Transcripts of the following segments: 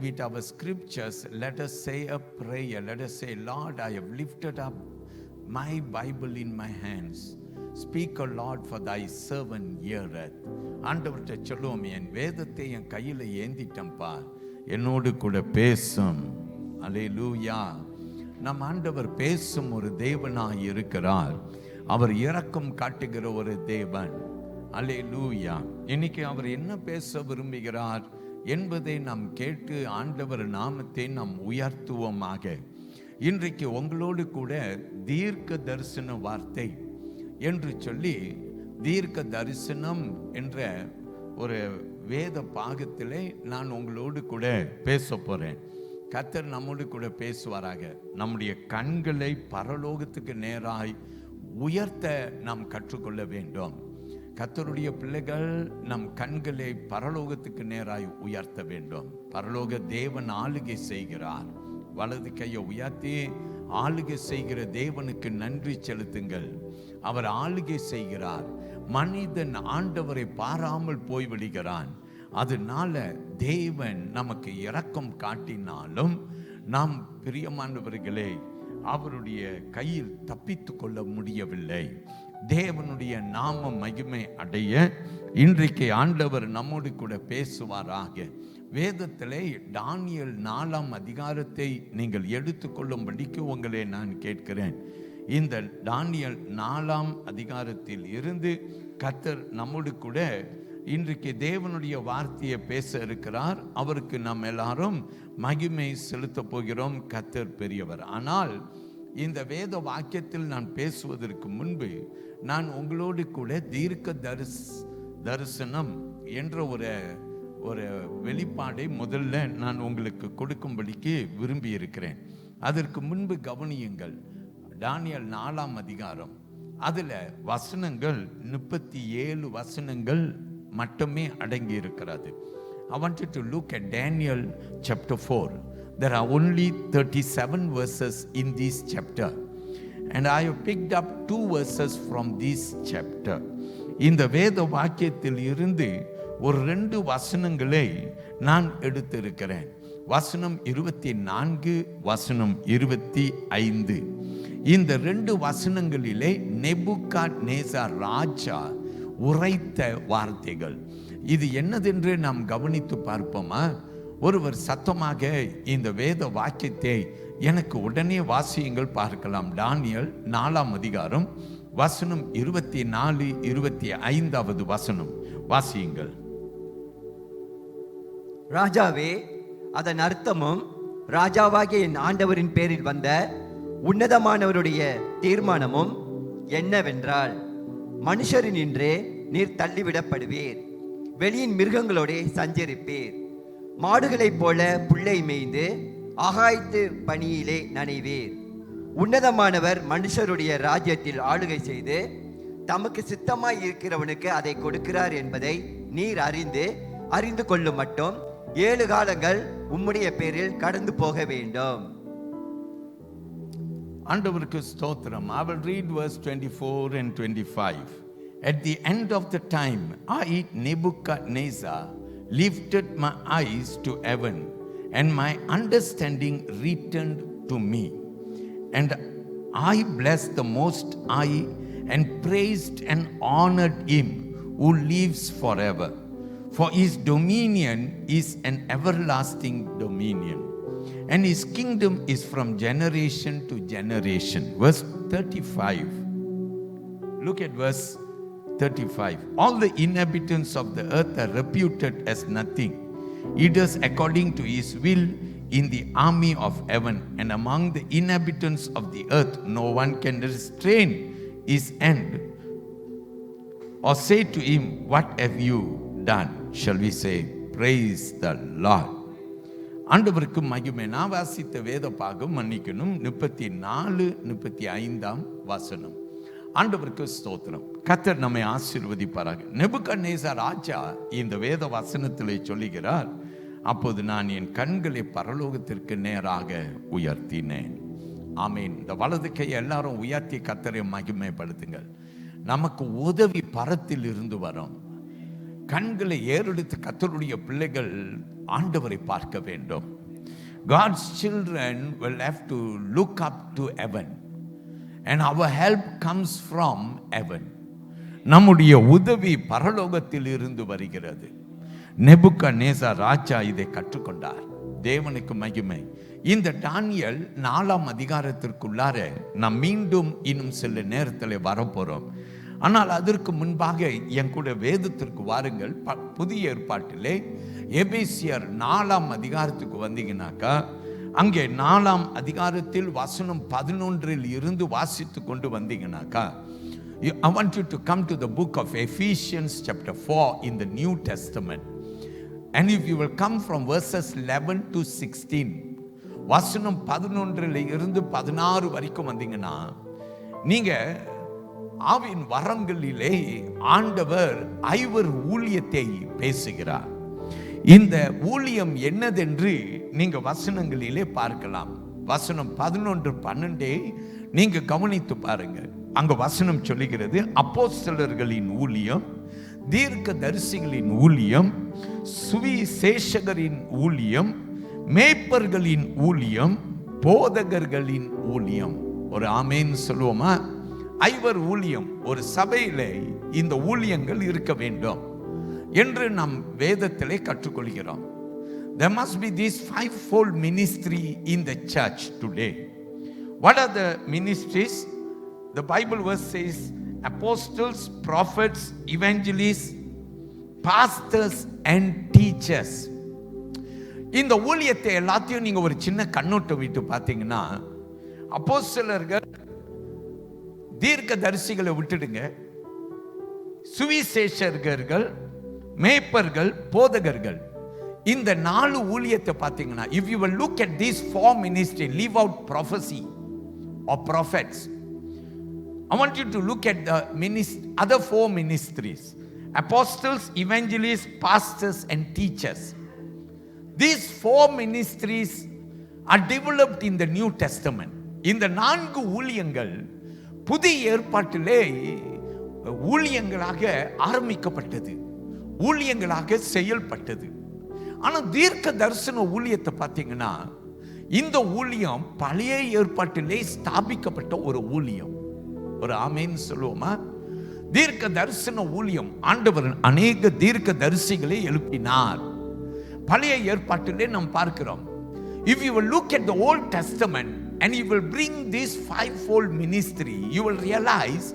With our scriptures, let us say a prayer. Let us say, Lord, I have lifted up my Bible in my hands. Speak, O Lord, for thy servant heareth. ஆண்டவர்கிட்ட சொல்லுவோம், என் வேதத்தை என் கையில் ஏந்திட்டம்பா, என்னோடு கூட பேசும். அல்லேலூயா. நம் ஆண்டவர் பேசும் ஒரு தேவனாய் இருக்கிறார். அவர் இரக்கம் காட்டுகிற ஒரு தேவன். அல்லேலூயா. இன்னைக்கு அவர் என்ன பேச விரும்புகிறார் என்பதை நாம் கேட்டு ஆண்டவர் நாமத்தை நாம் உயர்த்துவோமாக. இன்றைக்கு உங்களோடு கூட தீர்க்க தரிசன வார்த்தை என்று சொல்லி, தீர்க்க தரிசனம் என்ற ஒரு வேத பாகத்திலே நான் உங்களோடு கூட பேச போறேன். கர்த்தர் நம்மோடு கூட பேசுவாராக. நம்முடைய கண்களை பரலோகத்துக்கு நேராய் உயர்த்த நாம் கற்றுக்கொள்ள வேண்டும். கர்த்தருடைய பிள்ளைகள் நம் கண்களை பரலோகத்துக்கு நேராய் உயர்த்த வேண்டும். பரலோக தேவன் ஆளுகை செய்கிறார். வலது கையை உயர்த்தி ஆளுகை செய்கிற தேவனுக்கு நன்றி செலுத்துங்கள். அவர் ஆளுகை செய்கிறார். மனிதன் ஆண்டவரை பாராமல் போய்விடுகிறான். அதனால தேவன் நமக்கு இரக்கம் காட்டினாலும் நாம் பிரியமானவர்களே அவருடைய கையில் தப்பித்து கொள்ள முடியவில்லை. தேவனுடைய நாம மகிமை அடைய இன்றைக்கு ஆண்டவர் நம்மோடு கூட பேசுவாராக. வேதத்திலே தானியேல் 4ஆம் அதிகாரத்தை நீங்கள் எடுத்துக்கொள்ளும்படிக்கு உங்களை நான் கேட்கிறேன். இந்த தானியேல் 4ஆம் அதிகாரத்தில் இருந்து கர்த்தர் நம்மோடு கூட இன்றைக்கு தேவனுடைய வார்த்தையை பேச இருக்கிறார். அவருக்கு நாம் எல்லாரும் மகிமை செலுத்த போகிறோம். கர்த்தர் பெரியவர். ஆனால் இந்த வேத வாக்கியத்தில் நான் பேசுவதற்கு முன்பு நான் உங்களோடு கூட தீர்க்க தரிசனம் என்ற ஒரு வெளிப்பாடை முதல்ல நான் உங்களுக்கு கொடுக்கும்படிக்கு விரும்பி இருக்கிறேன். அதற்கு முன்பு கவனியுங்கள். தானியேல் 4ஆம் அதிகாரம், அதுல வசனங்கள் 37 வசனங்கள் மட்டுமே அடங்கி இருக்கிறது. I wanted to look at Daniel chapter 4. There are only 37 verses in this chapter. And I have picked up 2 verses from this chapter. இந்த வேத வாக்கியத்தில் இருந்து ஒரு 2 வசனங்களை நான் எடுத்திருக்கிறேன். வசனம் 24, வசனம் 25. இந்த 2 வசனங்களிலே நேபுகாத்நேசார் ராஜா உரைத்த வார்த்தைகள். இது என்னதென்று நாம் கவனித்து பார்ப்போமா? ஒருவர் சத்தமாக இந்த வேத வாக்கியத்தை எனக்கு உடனே வாசியுங்கள் பார்க்கலாம். தானியேல் 4ஆம் அதிகாரம் வசனம் 24, 25வது வசனம் வாசியுங்கள். ராஜாவே, அதன் அர்த்தமும் ராஜாவாகிய என் ஆண்டவரின் பேரில் வந்த உன்னதமானவருடைய தீர்மானமும் என்னவென்றால், மனுஷரினின்றே நீர் தள்ளிவிடப்படுவீர், வெளியின் மிருகங்களோடே சஞ்சரிப்பீர், மாடுகளைப் போல புல்லை மேய்ந்து ஆகாயத்து பனியிலே நனைவீர். உன்னதமானவர் மனுஷருடைய ராஜ்யத்தில் ஆளுகை செய்து தமக்கு சித்தமாய் இருக்கிறவனுக்கு அதை கொடுக்கிறார் என்பதை நீர் அறிந்து கொள்ளும் மட்டும் 7 காலங்கள் உம்முடைய பேரில் கடந்து போக வேண்டும். ஆண்டவருக்கு ஸ்தோத்திரம். I will read verse 24 and 25. At the end of the time, I, Nebuchadnezzar, lifted my eyes to heaven, and my understanding returned to me. And I blessed the Most High, and praised and honored him who lives forever. For his dominion is an everlasting dominion, and his kingdom is from generation to generation. Verse 35. Look at verse 35. All the inhabitants of the earth are reputed as nothing. He does according to his will in the army of heaven, and among the inhabitants of the earth no one can restrain his hand or say to him, what have you done? Shall we say, praise the Lord. ஆண்டவருக்கு மகிமை. நான் வாசித்த வேத பாகம் மன்னிக்கணும் 34, 35ஆம் வசனம். ஆண்டவருக்கு ஸ்தோத்திரம். கர்த்தர் நம்மை ஆசீர்வதிப்பாராக. நேபுகாத்நேசார் ராஜா இந்த வேத வசனத்திலே சொல்லுகிறார், அப்போது நான் என் கண்களை பரலோகத்திற்கு நேராக உயர்த்தினேன். ஆமீன். இந்த வலது கையை எல்லாரும் உயர்த்தி கர்த்தரை மகிமைப்படுத்துங்கள். நமக்கு உதவி பரத்தில் இருந்து வரும். கண்களை ஏறெடுத்து கர்த்தருடைய பிள்ளைகள் ஆண்டவரை பார்க்க வேண்டும். God's children will have to look up to heaven, and our help comes from heaven. நம்முடைய உதவி பரலோகத்தில் இருந்து வருகிறது. நேபுக்கத்நேசர் ராஜா இதை கற்றுக்கொண்டார். தேவனுக்கு மகிமை. இந்த தானியேல் 4ஆம் அதிகாரத்திற்குள்ளார நாம் மீண்டும் இன்னும் சில நேரத்தில் வரப்போறோம். ஆனால் அதற்கு முன்பாக என் கூட வேதத்திற்கு வாருங்கள். புதிய ஏற்பாட்டிலே எபேசியர் 4ஆம் அதிகாரத்துக்கு வந்தீங்கன்னாக்கா, அங்கே 4ஆம் அதிகாரத்தில் வசனம் 11 இருந்து வாசித்து கொண்டு வந்தீங்கன்னாக்கா, I want you to come to the book of Ephesians chapter 4 in the New Testament. And if you will come from verses 11 to 16, வசனம் 11 இருந்து 16 வரைக்கும் வந்தீங்கன்னா, நீங்க ஆவின் வரங்களிலே ஆண்டவர் 5 ஊழியத்தை பேசுகிறார். இந்த ஊழியம் என்னதென்று நீங்க வசனங்களிலே பார்க்கலாம். வசனம் 11, 12 நீங்க கவனித்து பாருங்க. அங்க வசனம் சொல்லுகிறது, அப்போஸ்தலர்களின் ஊழியம், தீர்க்கதரிசிகளின் ஊழியம், சுவிசேஷகரின் ஊழியம், மேய்ப்பர்களின் ஊழியம், போதகர்களின் ஊழியம். ஒரு ஆமேன் சொல்லுவோமா? 5 ஊழியம். ஒரு சபையிலே இந்த ஊழியங்கள் இருக்க வேண்டும் என்று நாம் வேதத்திலே கற்றுக்கொள்கிறோம். There must be this 5-fold ministry in the church today. What are the ministries? The Bible verse says apostles, prophets, evangelists, pastors and teachers. இந்த ஊழியத்தை எல்லாத்தையும் நீங்க ஒரு சின்ன கண்ணோட்டம் விட்டு பார்த்தீங்கன்னா, அப்போஸ்தலர்கள், தீர்க்கதரிசிகளை விட்டுடுங்க, சுவிசேஷகர்கள், மேய்ப்பர்கள், போதகர்கள், இந்த 4 ஊழியத்தை பார்த்தீங்கன்னா, if you will look at these 4 ministry, leave out prophecy or prophets. I want you to look at the other 4 ministries: apostles, evangelists, pastors and teachers. These 4 ministries are developed in the New Testament. இந்த 4 ஊழியங்கள் புதிய ஏற்பாட்டிலே ஊழியங்களாக ஆரம்பிக்கப்பட்டது, ஊழியங்களாக செயல்பட்டது. ஆனா தீர்க்க தரிசன ஊழியத்தை பார்த்தீங்கன்னா, இந்த ஊழியம் பழைய ஏற்பாட்டிலே ஸ்தாபிக்கப்பட்ட ஒரு ஊழியம். ஒரு ஆமேன் சொல்லுவோமா? தீர்க்க தரிசன ஊழியம். ஆண்டவர் அநேக தீர்க்க தரிசிகளை எழுப்பினார். பழைய ஏற்பாட்டிலே நாம் பார்க்கிறோம். If you will look at the Old Testament and you will bring this 5-fold ministry, you will realize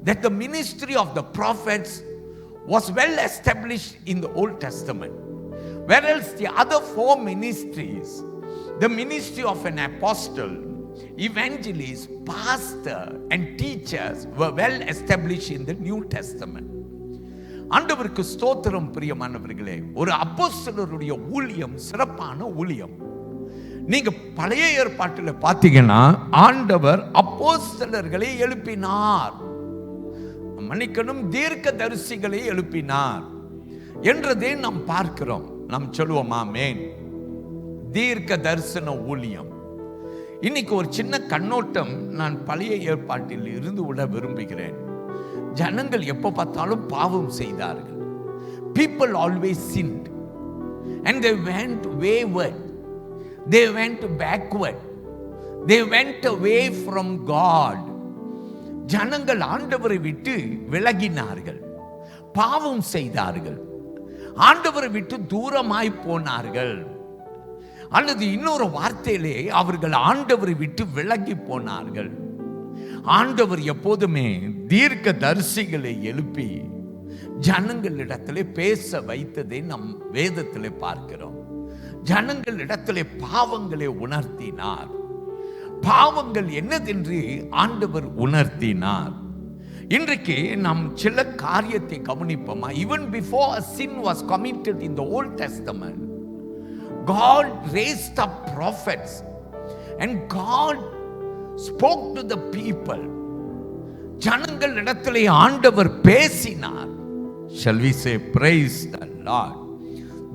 that the ministry of the prophets was well established in the Old Testament, whereas the other 4 ministries, the ministry of an apostle, evangelist, pastor and teachers, were well established in the New Testament. ஆண்டவருக்கு ஸ்தோத்திரம். பிரியமானவர்களே, ஒரு அப்போஸ்தலருடைய ஊழியம் சிறப்பான ஊழியம். நீங்க பழைய ஏற்பாட்டில் பார்த்தீங்கன்னா, ஆண்டவர் அப்போஸ்தலர்களை எழுப்பினார், மன்னிக்கணும், தீர்க்கதரிசிகளை எழுப்பினார் என்றதை நாம் பார்க்கிறோம். நாம் சொல்லுவோம் ஆமென். தீர்க்க தரிசன ஊழியம். இன்னைக்கு ஒரு சின்ன கண்ணோட்டம் நான் பழைய ஏற்பாட்டில் இருந்து விட விரும்புகிறேன். ஜனங்கள் எப்ப பார்த்தாலும் பாவம் செய்தார்கள். People always sinned and they went wayward, they went backward, they went away from God. ஜனங்கள் ஆண்டவரை விட்டு விலகினார்கள், பாவம் செய்தார்கள், ஆண்டவரை விட்டு தூரமாய் போனார்கள். அல்லது இன்னொரு வார்த்தையிலே அவர்கள் ஆண்டவரை விட்டு விலகி போனார்கள். ஆண்டவர் எப்போதுமே தீர்க்க தரிசிகளை எழுப்பி ஜனங்களிடத்திலே பேச வைத்ததை நம் வேதத்திலே பார்க்கிறோம். ஜனங்களிடத்திலே பாவங்களை உணர்த்தினார். பாவங்கள் என்னதென்று ஆண்டவர் உணர்த்தினார். இன்றைக்கு நாம் சில காரியத்தை கவனிப்போமா? Even before a sin was committed in the Old Testament, God raised up prophets and God spoke to the people. ஜனங்கள் இடத்திலே ஆண்டவர் பேசினார். Shall we say praise the Lord?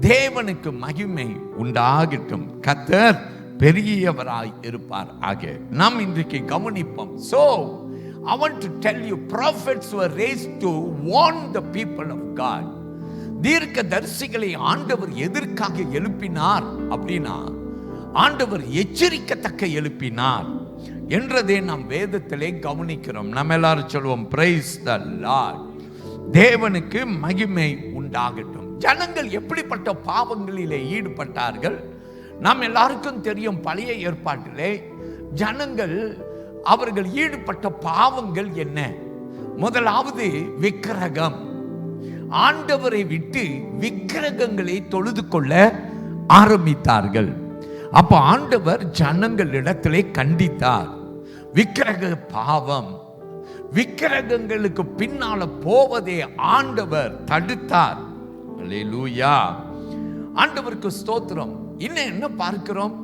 தேவனுக்கு மகிமை உண்டாகட்டும். கர்த்தர் பெரியவராய் இருப்பார் ஆக. நாம் இன்றைக்கு கவனிப்போம். So I want to tell you, prophets were raised to warn the people of God. தீர்க்க தரிசிகளை ஆண்டவர் எதற்காக எழுப்பினார் அப்படின்னா, ஆண்டவர் எச்சரிக்கத்தக்க எழுப்பினார் என்றதை நாம் வேதத்திலே கவனிக்கிறோம். நம்ம எல்லாரும் சொல்லுவோம், பிரைஸ் தி லார்ட். தேவனுக்கு மகிமை உண்டாகட்டும். ஜனங்கள் எப்படிப்பட்ட பாவங்களிலே ஈடுபட்டார்கள்? நாம் எல்லாருக்கும் தெரியும், பழைய ஏற்பாட்டிலே ஜனங்கள் அவர்கள் ஈடுபட்ட பாவங்கள் என்ன? முதலாவது விக்கிரகம். ஆண்டவரை விட்டு விக்கிரகங்களை தொழுது கொள்ள ஆரம்பித்தார்கள். அப்ப ஆண்டவர் ஜனங்களிடத்திலே கண்டித்தார். விக்கிரக பாவம், விக்கிரகங்களுக்கு பின்னால போவதை ஆண்டவர் தடுத்தார். அல்லேலூயா, ஆண்டவருக்கு ஸ்தோத்திரம். இன்னும் என்ன பார்க்கிறோம்?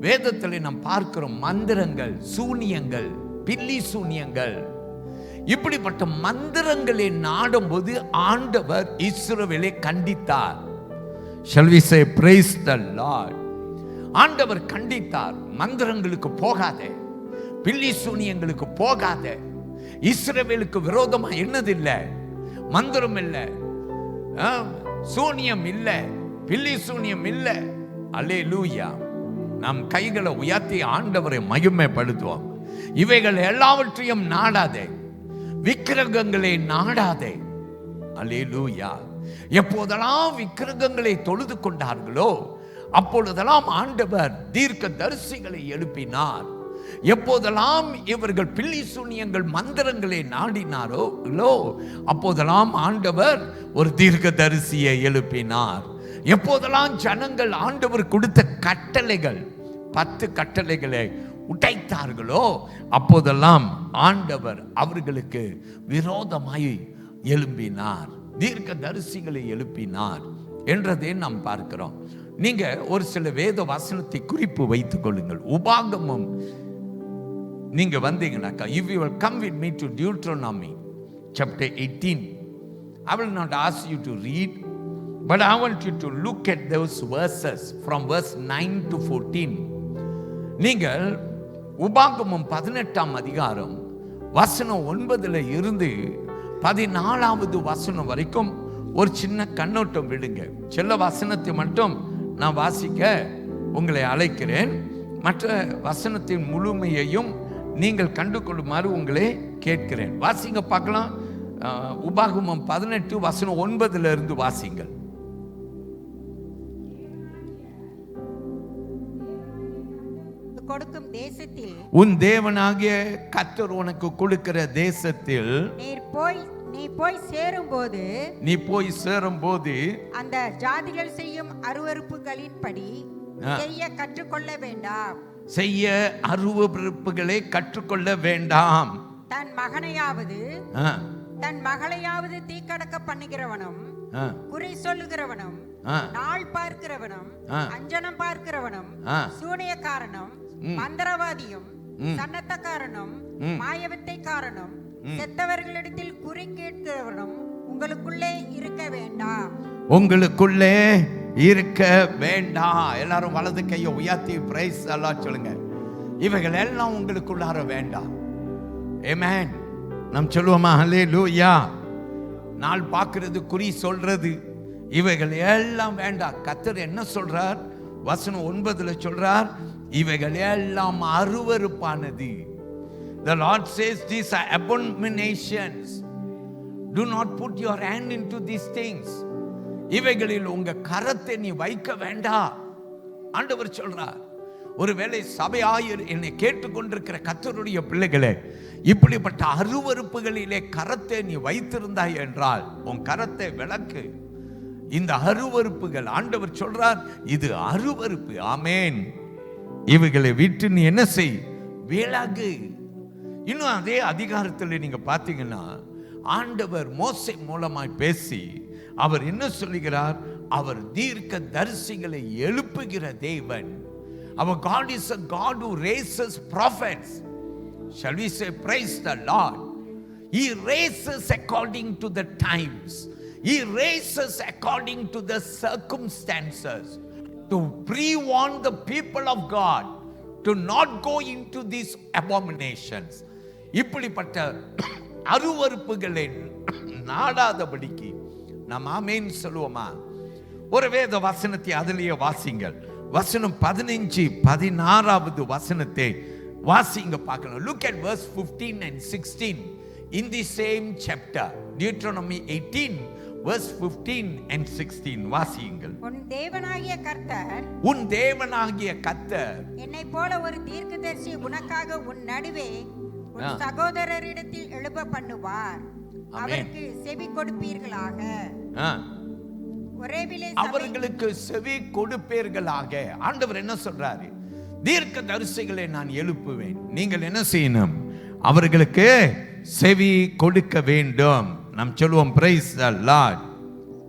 வேதத்தில் நாம் பார்க்கிறோம், மந்திரங்கள், சூனியங்கள், பில்லி சூனியங்கள். இப்படிப்பட்ட மந்திரங்களை நாடும்போது ஆண்டவர் இஸ்ரவேலை கண்டித்தார். Shall we say praise the Lord? ஆண்டவர் கண்டித்தார். மந்திரங்களுக்கு போகாதே, பில்லி சூனியங்களுக்கு போகாதே. இஸ்ரவேலுக்கு விரோதமா என்னது இல்லை? மந்திரம் இல்லை, சூனியம் இல்லை, பில்லி சூனியம் இல்லை. அல்லேலூயா. நாம் கைகளை உயர்த்தி ஆண்டவரை மகிமைப்படுத்துவோம். இவைகள் எல்லாவற்றையும் நாடாதே, விக்கிரகங்களை நாடாதே. அல்லேலூயா. எப்போதெல்லாம் விக்கிரகங்களை தொழுது கொண்டார்களோ அப்பொழுதெல்லாம் ஆண்டவர் தீர்க்க தரிசிகளை எழுப்பினார். எப்போதெல்லாம் இவர்கள் பில்லி சூனியங்கள் மந்திரங்களை நாடினாரோ அப்போதெல்லாம் ஆண்டவர் ஒரு தீர்க்க தரிசியை எழுப்பினார். எப்போதெல்லாம் ஜனங்கள் ஆண்டவர் கொடுத்த கட்டளைகள் 10 கட்டளைகளை உடைத்தார்களோ அப்போதெல்லாம் ஆண்டவர் அவர்களுக்கு விரோதமாய் எழும்பினார், தீர்க்க தரிசிகளை எழுப்பினார் என்றதை நாம் பார்க்கிறோம். நீங்க ஒரு சில வேத வசனத்தை குறிப்பு வைத்துக் கொள்ளுங்கள். உபாகமம் நீங்க வந்தீங்கன்னாக்கா, if you will come with me to Deuteronomy chapter 18, I will not ask you to read, but I want you to look at those verses from verse 9 to 14. நீங்கள் உபாகமம் 18ஆம் அதிகாரம் வசனம் 9 இருந்து 14வது வசனம் வரைக்கும் ஒரு சின்ன கண்ணோட்டம் விடுங்க. சில வசனத்தை மட்டும் நான் வாசிக்க உங்களை அழைக்கிறேன். மற்ற வசனத்தின் முழுமையையும் நீங்கள் கண்டு கொள்ளுமாறு உங்களை கேட்கிறேன். வாசிங்க பார்க்கலாம். உபாகமம் 18 வசனம் 9 இருந்து வாசிங்கள். கொடுக்கும் தேசத்தில், உன் தேவனாகிய கர்த்தர் உனக்கு கொடுக்கிற தேசத்தில் நீ போய் சேரும்போது அந்த ஜாதிகள் செய்யும் அருவருப்புகளின்படி செய்ய கற்றுக்கொள்ள வேண்டாம். செய்ய அருவருப்புகளை கற்றுக்கொள்ள வேண்டாம். தன் மகளையாவது தீக்கடக்க பண்ணுகிறவனும், குறை சொல்லுகிறவனும், நாள் பார்க்கிறவனும், அஞ்சனம் பார்க்கிறவனும், சூனியக்காரனும், மந்திரவாதியும், சன்னத்தக்காரனும், மாயவித்தைக்காரனும், செத்தவர்களிடத்தில் குறி கேட்கிறவனும் உங்களுக்குள்ளே இருக்க வேண்டாம். உங்களுக்குள்ளே இருக்க வேண்டாம். எல்லாரும் வலது கையை உயர்த்தி பிரைஸ் எல்லாம் சொல்லுங்க. இவைகள் எல்லாம் உங்களுக்குள்ளார வேண்டாம். ஆமென். நாம் சொல்லுவோமா? ஹல்லேலூயா. நாள் பார்க்கிறது, குறி சொல்றது, இவைகள் எல்லாம் வேண்டாம். கர்த்தர் என்ன சொல்றார்? வசனம் 9 சொல்றார், இவைகள் எல்லாம் அருவருப்பானது. The Lord says these are abominations. Do not put your hand into these things. இவைகளில் உங்க கரத்தை நீ வைக்க வேண்டாம் ஆண்டவர் சொல்றார். ஒருவேளை சபையாயர் என்னை கேட்டுக்கொண்டிருக்கிற கர்த்தருடைய பிள்ளைகளே, இப்படிப்பட்ட அருவருப்புகளிலே கரத்தை நீ வைத்திருந்தாய் என்றால் உன் கரத்தை விலக்கு. இந்த அருவருப்புகள் ஆண்டவர் சொல்றார், இது அருவருப்பு. ஆமென். இவைகளை விட்டு நீ என்ன செய்? விலகு. இன்னும் அதே அதிகாரத்தில் நீங்க பார்த்தீங்கன்னா ஆண்டவர் மோசே மூலமாய் பேசி அவர் என்ன சொல்லுகிறார்? அவர் தீர்க்க தரிசிகளை எழுப்புகிற தேவன். Our God is a God who raises prophets. Shall we say praise the Lord? He raises according to the times. He raises according to the circumstances to pre-warn the people of God to not go into these abominations. இப்படிப்பட்ட அருவருப்புகளை நாடாதபடிக்கு நாம் ஆமென் சொல்லுவோமா? ஒரு வேத வசனத்தை அதிலேயே வாசிங்கள். வசனம் 15, 16வது வசனத்தை வாசிங்க பார்க்கலாம். Look at verse 15 and 16 in the same chapter, Deuteronomy 18 verse 15 and 16 வாசியுங்கள். உன் தேவனாகிய கர்த்தர் என்னைப் போல ஒரு தீர்க்கதரிசி உனக்காக உன் நடுவே உன் சகோதரரிடத்தில் எழுப்ப பண்ணுவார். அவருக்கு செவி கொடுப்பீர்களாக. அவர்களுக்கு செவி கொடுப்பீர்களாக. ஆண்டவர் என்ன சொல்றாரு? தீர்க்க தரிசிகளை நான் எழுப்புவேன், நீங்கள் என்ன செய்யணும்? அவர்களுக்கு செவி கொடுக்க வேண்டும். நாம் சொல்லுவோம் பிரைஸ் தி லார்ட்.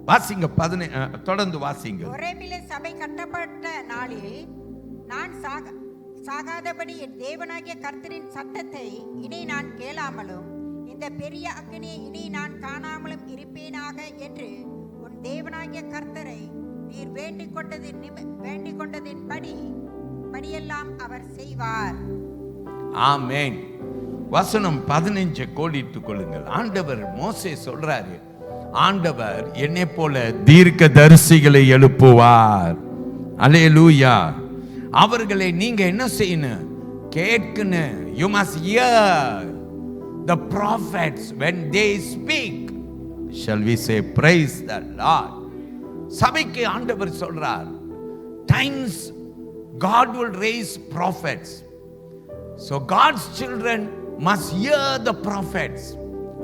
வாசிங்க, தொடர்ந்து வாசிங்க. ஒரேபிலே சபை கட்டப்பட்ட நாளில் நான் சாகாதபடி என் தேவனாகிய கர்த்தரின் சத்தத்தை இனி நான் கேளாமலும் இந்த பெரிய அக்கினியை இனி நான் காணாமலும் இருப்பேனாக என்று உன் தேவனாகிய கர்த்தரை நீர் வேண்டிக் கொண்டதின் படியெல்லாம் அவர் செய்வார். ஆமென். வசனம் 15 கோடிட்டுக் கொள்ளுங்கள். ஆண்டவர் மோசே சொல்றாரு, ஆண்டவர் என்னை போல தீர்க்க தரிசிகளை எழுப்புவார். அல்லேலூயா. அவர்களை நீங்க என்ன செய்யணும்? கேட்கணும். You must hear the prophets when they speak. Shall we say praise the Lord? சபைக்கு ஆண்டவர் சொல்றார், times God will raise prophets, so God's children must hear the prophets.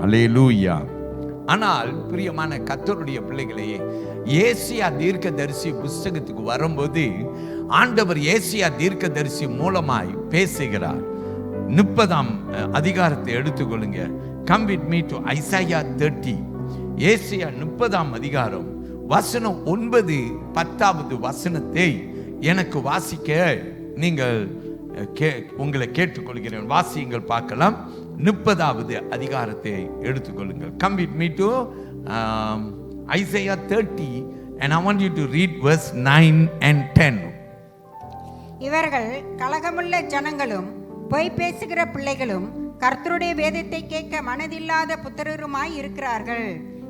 Hallelujah. ஆனால் பிரியமான கர்த்தருடைய பிள்ளைகளே, ஏசியா தீர்க்கதரிசி புத்தகத்துக்கு வரும்போது ஆண்டவர் ஏசியா தீர்க்கதரிசி மூலமாய் பேசுகிறார். 30ஆம் அதிகாரத்தை எடுத்துக்கொள்ளுங்க. Come with me to Isaiah 30. Asia 30ஆம் அதிகாரம் வசனம் 9, 10வது வசனத்தை எனக்கு வாசிக்க நீங்கள் உங்களை கேட்டுக்கொள்கிறேன். வாசியுங்கள் பார்க்கலாம். 30வது அதிகாரத்தை எடுத்துக்கொள்ளுங்கள். Come with me to Isaiah 30 and I want you to read verse 9 and 10. இவர்கள் கலகமுள்ள ஜனங்களும் பொய் பேசுகிற பிள்ளைகளும் கர்த்தருடைய வேதத்தை கேட்க மனதில்லாத புத்திரருமாய் இருக்கிறார்கள்.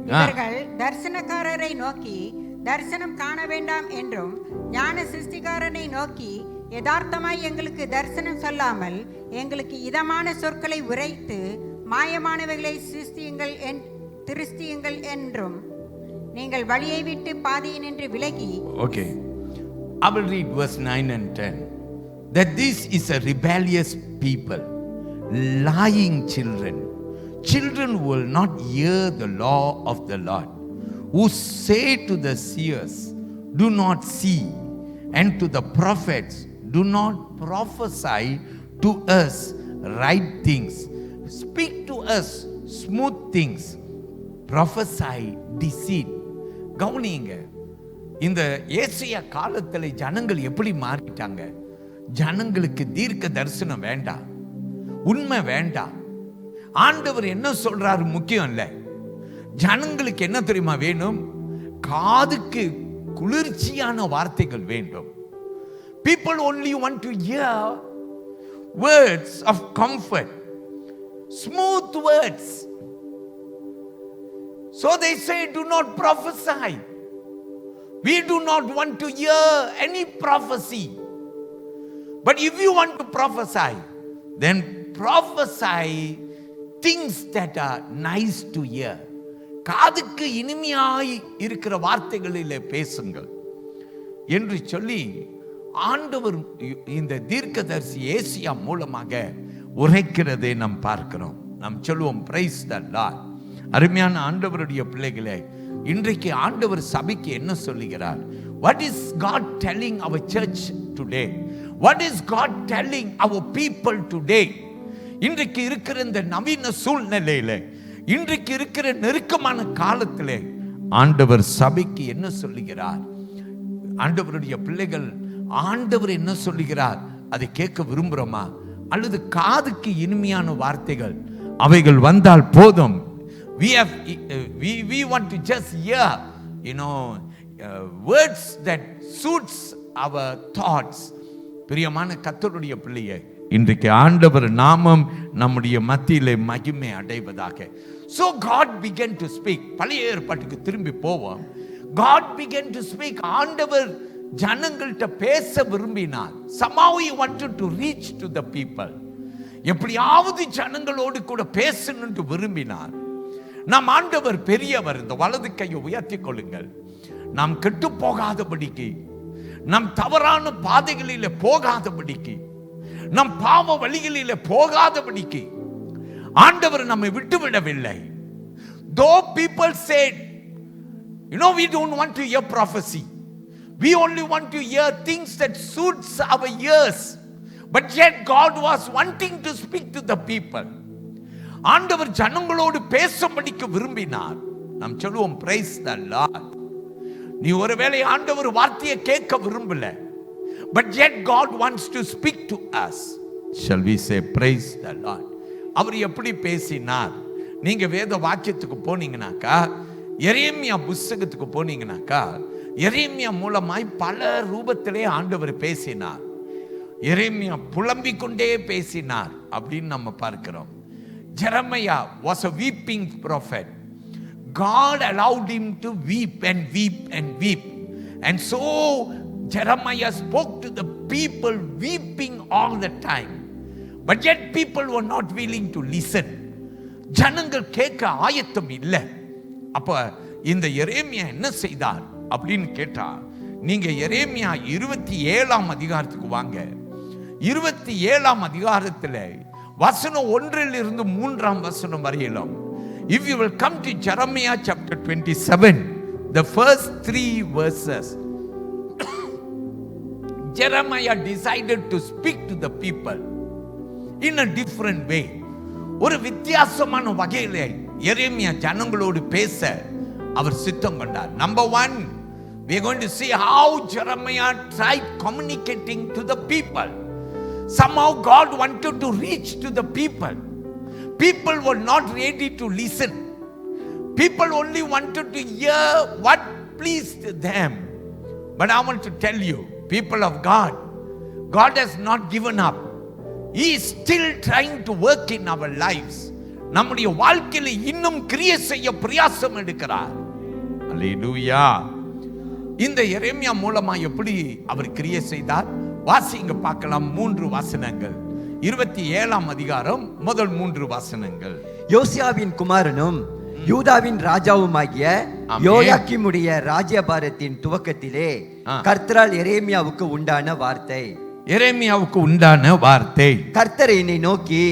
இவர்கள் தரிசனக்காரரை நோக்கி தரிசனம் காண வேண்டாம் என்றும் ஞான சிருஷ்டிகாரனை நோக்கி யதார்த்தமாய் எங்களுக்கு தரிசனம் சொல்லாமல் எங்களுக்கு இதமான சொற்களை உரைத்து மாயமானவைகளை திருஷ்டியுங்கள் என்றும் நீங்கள் வழியை விட்டு பாதையை நின்று விலகி. Okay, I will read verse 9 and 10. That this is a rebellious people, lying children who will not hear the law of the Lord, who say to the seers, do not see, and to the prophets, do not prophesy to us right things, speak to us smooth things, prophesy deceit. கவனிங்க, இந்த Asia காலத்துல ஜனங்கள் எப்படி மாறிட்டாங்க? ஜனங்களுக்கு தீர்க்க தரிசனம் வேண்டாம், உண்மை வேண்டாம். ஆண்டவர் என்ன சொல்றாரு முக்கியம் இல்ல. ஜனங்களுக்கு என்ன தெரியுமா வேணும்? காதுக்கு குளிர்ச்சியான வார்த்தைகள் வேண்டும். People only want to hear words of comfort, smooth words. So they say, do not prophesy. We do not want to hear any prophecy. But if you want to prophesy, then prophesy things that are nice to hear. காதுக்கு இனிமையாய் இருக்கிற வார்த்தைகளிலே பேசுங்கள் என்று சொல்லி ஆண்டவர் இந்த தீர்க்கதரிசி Asia மூலமாக உரைக்கிறதை நாம் பார்க்கிறோம். நாம் சொல்லுவோம் பிரைஸ் தி லார்ட். அருமையான ஆண்டவருடைய பிள்ளைகளே, இன்றைக்கு ஆண்டவர் சபைக்கு என்ன சொல்லுகிறார்? What is God telling our church today? What is God telling our people today? இன்றைக்கு இருக்கிற இந்த நவீன சூழ்நிலையில, இன்றைக்கு இருக்கிற நெருக்கமான காலத்திலே ஆண்டவர் சபைக்கு என்ன சொல்லுகிறார்? ஆண்டவருடைய பிள்ளைகள் ஆண்டவர் என்ன சொல்லுகிறார் அதை கேட்க விரும்புகிறோமா? அல்லது காதுக்கு இனிமையான வார்த்தைகள் அவைகள் வந்தால் போதும், we want to just hear, words that suits our thoughts. பிரியமான கர்த்தருடைய பிள்ளையே, இன்றைக்கு ஆண்டவர் நாமம் நம்முடைய மத்தியிலே மகிமை அடைவதாக. So God began to speak. பழைய ஏற்பாட்டுக்கு திரும்பி போவோம். God began to speak. ஆண்டவர் ஜனங்கள்கிட்ட பேச விரும்பினார். Somehow he wanted to reach to the people. எப்படியாவது ஜனங்களோடு கூட பேசணும்னு விரும்பினார். நம் ஆண்டவர் பெரியவர். இந்த வலது கையை உயர்த்தி கொள்ளுங்கள். நாம் கெட்டு போகாதபடிக்கு, நம் தவறான பாதைகளிலே போகாதபடிக்கு, நம் பாவ வழிகளிலே போகாதபடிக்கு ஆண்டவர் நம்மை விட்டுவிடவில்லை. Though people said, we don't want to hear prophecy. We only want to hear things that suits our ears. But yet God was wanting to speak to the people. ஆண்டவர் ஜனங்களோடு பேசும்படிக்கு விரும்பினார். நாம் சொல்லுவோம், praise the Lord. நீ ஒருவேளை ஆண்டவர் வார்த்தையை கேட்க விரும்பல, but yet God wants to speak to us. Shall we say praise the Lord? அவர் எப்படி பேசினார்? நீங்க வேத வாக்கியத்துக்கு போனீங்கன்னாக்கா, எரேமியா புத்தகத்துக்கு போனீங்கன்னாக்கா, எரேமியா மூலமாய் பல ரூபத்திலே ஆண்டவர் பேசினார். எரேமியா புலம்பிக் கொண்டே பேசினார் அப்படின்னு நம்ம பார்க்கிறோம். Jeremiah was a weeping prophet. God allowed him to weep and weep and weep. And so Jeremiah spoke to the people weeping all the time. But yet people were not willing to listen. ஜனங்கள் கேட்க ஆயத்தம் இல்லை. அப்ப இந்த எரேமியா என்ன செய்தார் அப்படின்னு கேட்டா, நீங்க எரேமியா 27ஆம் அதிகாரத்துக்கு வாங்க. 27ஆம் அதிகாரத்தில் வசனம் 1 - 3 வரையிலும், if you will come to Jeremiah chapter 27, the first 3 verses, Jeremiah decided to speak to the people in a different way. ஒரு வித்தியாசமான வகையிலே எரேமியா ஜனங்களோடு பேச அவர் சித்தம் கொண்டார். Number 1, we are going to see how Jeremiah tried communicating to the people. Somehow God wanted to reach to the people. People were not ready to listen. People only wanted to hear what pleased them. But I want to tell you, people of God, God has not given up. He is still trying to work in our lives. நம்முடைய வாழ்க்கையில இன்னும் கிரியை செய்ய பிரயாசம் எடுக்கிறார். அல்லேலூயா. இந்த எரேமியா மூலமா எப்படி அவர் கிரியை செய்தார்? வாசிங்க பார்க்கலாம். 3 வசனங்கள். 27ஆம் அதிகாரம் முதல் 3 வசனங்கள். யோசியாவின் குமாரனும் யூதாவின் ராஜாவுமாகிய யோயாக்கீமுடைய ராஜ்யபாரத்தின் துவக்கத்திலே கர்த்தரால் எரேமியாவுக்கு உண்டான வார்த்தை. எரேமியாவுக்கு உண்டான வார்த்தை. கர்த்தர் என்னை நோக்கி,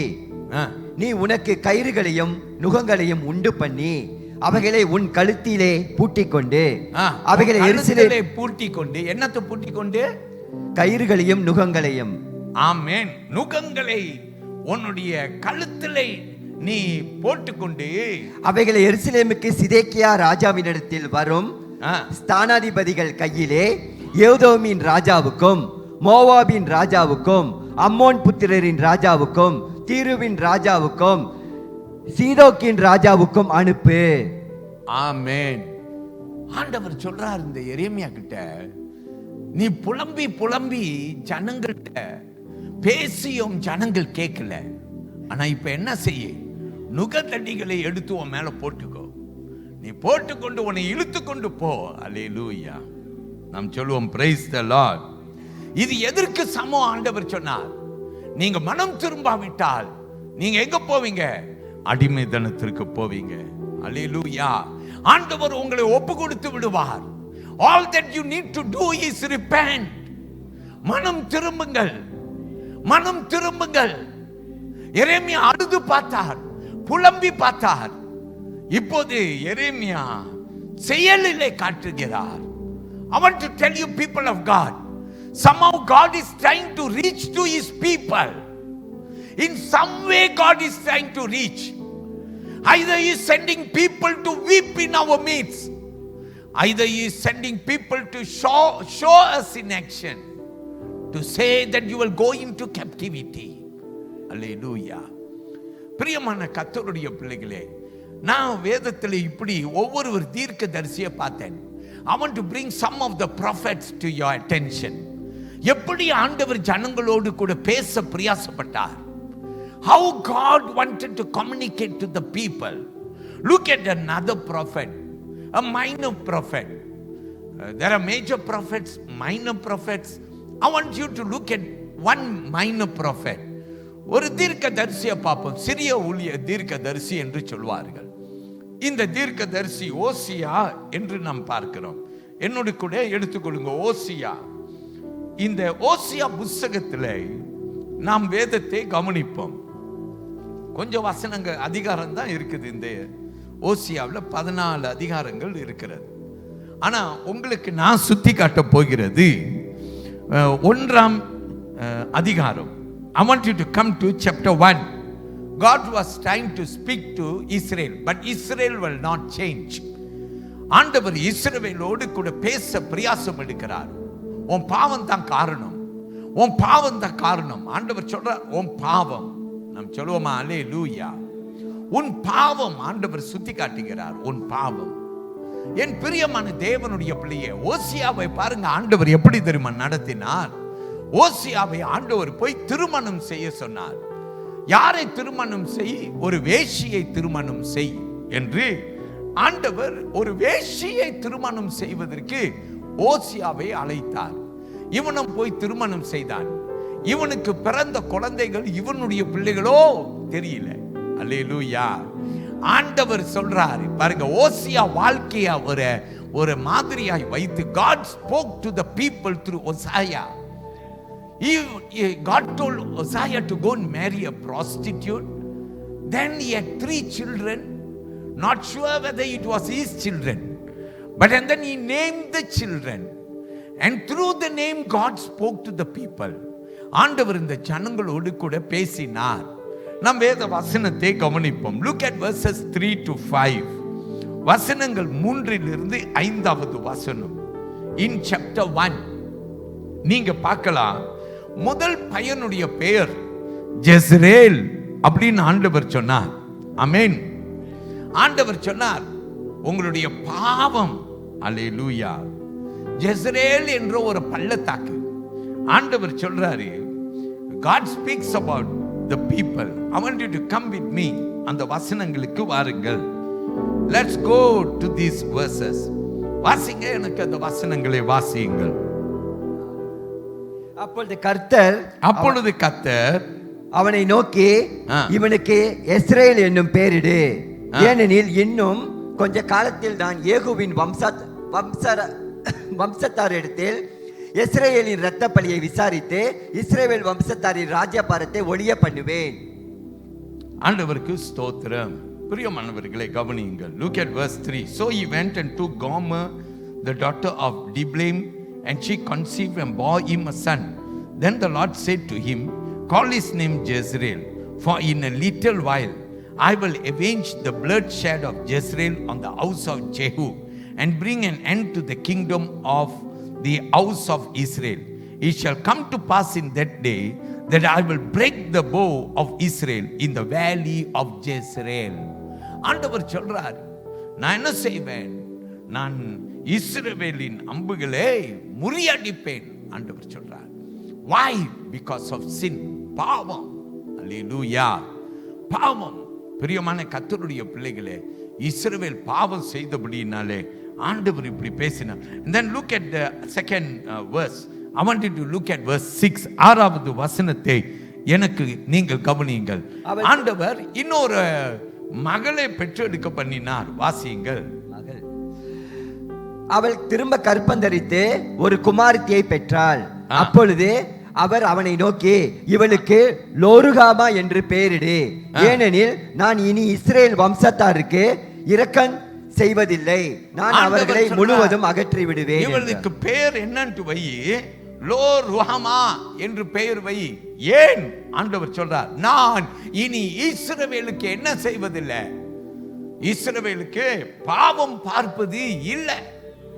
நீ உனக்கு கயிறுகளையும் நுகங்களையும் உண்டு பண்ணி அவைகளை உன் கழுத்திலே பூட்டிக்கொண்டு அவைகளை எரிசிலே பூட்டிக்கொண்டு, என்னத்தை பூட்டிக்கொண்டு? கயிறுகளையும் நுகங்களையும். ஆமென். நுகங்களை உன்னுடைய கழுத்திலே நீ போட்டுக்கொண்டு அவைகளை எருசலேமுக்கு சிதேக்கியா ராஜாவினிடத்தில் வரும் ஸ்தானாதிபதிகள் கையிலே ஏதோமின் ராஜாவுக்கும் மோவாபின் ராஜாவுக்கும் அம்மோன் புத்திரரின் ராஜாவுக்கும் தீருவின் ராஜாவுக்கும் சீதோக்கின் ராஜாவுக்கும் அனுப்பு. ஆமென். ஆண்டவர் சொல்றார் இந்த எரேமியா கிட்ட, நீ புலம்பி புலம்பி ஜனங்கள்கிட்ட பேசியும் ஜனங்கள் கேட்கல. ஆனா இப்ப என்ன செய்ய? நுகத்தடிகளை எடுத்து உன் மேல போட்டுக்கோ. நீ போட்டுக்கொண்டு உன்னை இழுத்து கொண்டு போ. அல்லேலூயா. நாம் சொல்லுவோம், பிரைஸ் தி லார்ட். இது எதற்கு சமம்? ஆண்டவர் சொன்னார், நீங்க மனம் திரும்பாவிட்டால் நீங்க எங்க போவீங்க? அடிமைத்தனத்திற்கு போவீங்க. அல்லேலூயா. ஆண்டவர் உங்களை ஒப்பு கொடுத்து விடுவார். All that you need to do is repent. மனம் திரும்புங்கள், மனம் திரும்புங்கள். எரேமியா அழுது பார்த்தார், புலம்பி பார்த்தார். இப்போது எரேமியா செயலிலே காட்டுகிறார். I want to tell you, people of God, somehow God is trying to reach to his people. In some way God is trying to reach. Either he is sending people to weep in our midst, either he is sending people to show us in action, to say that you will go into captivity. Hallelujah. பிரியமான கர்த்தருடைய பிள்ளைகளே, நான் வேதத்தில் இப்படி ஒவ்வொரு தீர்க்கதரிசியை பார்த்தேன். I want to bring some of the prophets to your attention. எப்படி ஆண்டவர் ஜனங்களோடு கூட பேச பிரயாசப்பட்டார். How God wanted to communicate to the people. Look at another prophet, a minor prophet. There are major prophets, minor prophets. I want you to look at one minor prophet. ஒரு தீர்க்கதரிசியை பார்ப்போம். சிறிய ஊழிய தீர்க்கதரிசி என்று சொல்வார்கள். இந்த தீர்க்கதரிசி ஓசியா என்று நாம் பார்க்கிறோம். என்னோட கூட எடுத்துக்கொள்ளுங்க ஓசியா. இந்த ஓசியா புஸ்தகத்தில் நாம் வேதத்தை கவனிப்போம். கொஞ்சம் வசனங்கள் அதிகாரம் தான் இருக்குது. இந்த ஓசியாவில் 14 அதிகாரங்கள் இருக்கிறது. ஆனா உங்களுக்கு நான் சுத்தி காட்ட போகிறது 1ஆம் அதிகாரம். I want you to come to chapter 1. God was trying to speak to Israel, but Israel will not change. ஆண்டவர் இஸ்ரவேலோடு கூட பேச பிரயாசம் எடுக்கிறார். உன் பாவம் தான் காரணம், உன் பாவம் தான் காரணம். ஆண்டவர் சொல்றார் உன் பாவம். நாம் சொல்லுவோமா அல்லேலூயா. உன் பாவம் ஆண்டவர் சுத்தி காட்டுகிறார். உன் பாவம். என் பிரியமான தேவனுடைய பிள்ளையே, ஓசியாவை பாருங்க ஆண்டவர் எப்படி தெரியுமா நடத்தினார். ஓசியாவை ஆண்டவர் போய் திருமணம் செய்ய சொன்னார். யாரை திருமணம் செய்? ஒரு வேசியை திருமணம் செய் என்று ஆண்டவர் ஒரு வேசியை திருமணம் செய்வதற்கு ஓசியாவை அழைத்தார். இவனும் போய் திருமணம் செய்தான். இவனுக்கு பிறந்த குழந்தைகள் இவனுடைய பிள்ளைகளோ தெரியல. அல்லேலூயா. ஆண்டவர் சொல்றாரு பாருங்க, ஓசியா வாழ்க்கையா ஒரு மாதிரியாய் வைத்து God spoke to the people through Hosea. God told Hosea to go and marry a prostitute. Then he had 3 children. Not sure whether it was his children, but and then he named the children, and through the name God spoke to the people. ஆண்டவர் இந்த ஜனங்களோடு கூட பேசினார். நாம் வேத வசனத்தை கவனிப்போம். Look at verses 3 to 5. வசனங்கள் 3லிருந்து 5வது வசனம். In chapter 1 நீங்க பார்க்கலாம், முதல் பையனுடைய பெயர் ஜெஸ்ரேல் அப்படின்னு ஆண்டவர் சொன்னார். ஆமென். ஆண்டவர் சொன்னார் உங்களுடைய பாவம். அல்லேலூயா. ஜெஸ்ரேல் என்ற ஒரு பள்ளத்தாக்கு. ஆண்டவர் சொல்றாரு, God speaks about the people. I want you to come with me. அந்த வசனங்களுக்கு வாருங்கள். Let's go to these verses. வாசிங்க, எனக்கு அந்த வசனங்களை வாசியுங்கள். அப்பொழுது கர்த்தர் அவனை நோக்கி, இவனுக்கு எஸ்ரேல் என்னும் பெயரிடு, ஏனெனில் இன்னும் கொஞ்ச காலத்தில் நான் ஏகுவின் வம்சத்தாரிடத்தில் இஸ்ரவேலின் இரத்த பலியை விசாரித்து இஸ்ரவேல் வம்சத்தாரின் ராஜ்யபாரத்தை ஒழிய பண்ணுவேன். ஆண்டவருக்கு ஸ்தோத்திரம். பிரியமானவர்களை கவனியுங்கள். Look at verse 3. So he went and took Gomer, the daughter of Diblaim, and she conceived and bore him a son. Then the Lord said to him, call his name Jezreel, for in a little while I will avenge the bloodshed of Jezreel on the house of Jehu, and bring an end to the kingdom of the house of Israel. It shall come to pass in that day that I will break the bow of Israel in the valley of Jezreel. ஆண்டவர் சொல்றார், நான் என்ன செய்வேன்? நான் இஸ்ரவேலின் அம்புகளை முறியடிப்பேன். ஆண்டவர் சொல்றார். Why? Because of sin. பாவம். அல்லேலூயா. பாவம். பிரியமான கர்த்தருடைய பிள்ளைகளே, இஸ்ரவேல் பாவம் செய்தபடியினாலே ஆண்டவர் இப்படி பேசினார். And then look at the second verse. I want you to look at verse 6. 6வது வசனத்தை எனக்கு நீங்கள் கவனியுங்கள். ஆண்டவர் இன்னொரு மகளை பெற்றெடுக்க பண்ணினார். வாசியுங்கள். அவள் திரும்ப கற்பந்தரித்து ஒரு குமாரத்தியை பெற்றாள். அப்பொழுது அவர் அவனை நோக்கி, இவளுக்கு லோருகாமா என்று பெயரிடு, ஏனெனில் நான் இனி இஸ்ரேல் வம்சத்தாருக்கு இரக்கம் செய்வதில்லை, நான் அவர்களை முழுவதும் அகற்றி விடுவேன். இவளுக்கு பெயர் என்னன்னு வை, லோருகாமா என்று பெயர் வை. ஏன்? ஆண்டவர் சொல்றார், நான் இனி இஸ்ரவேலுக்கு என்ன செய்வதில்லை, இஸ்ரவேலுக்கு பாவம் பார்ப்பது இல்லை.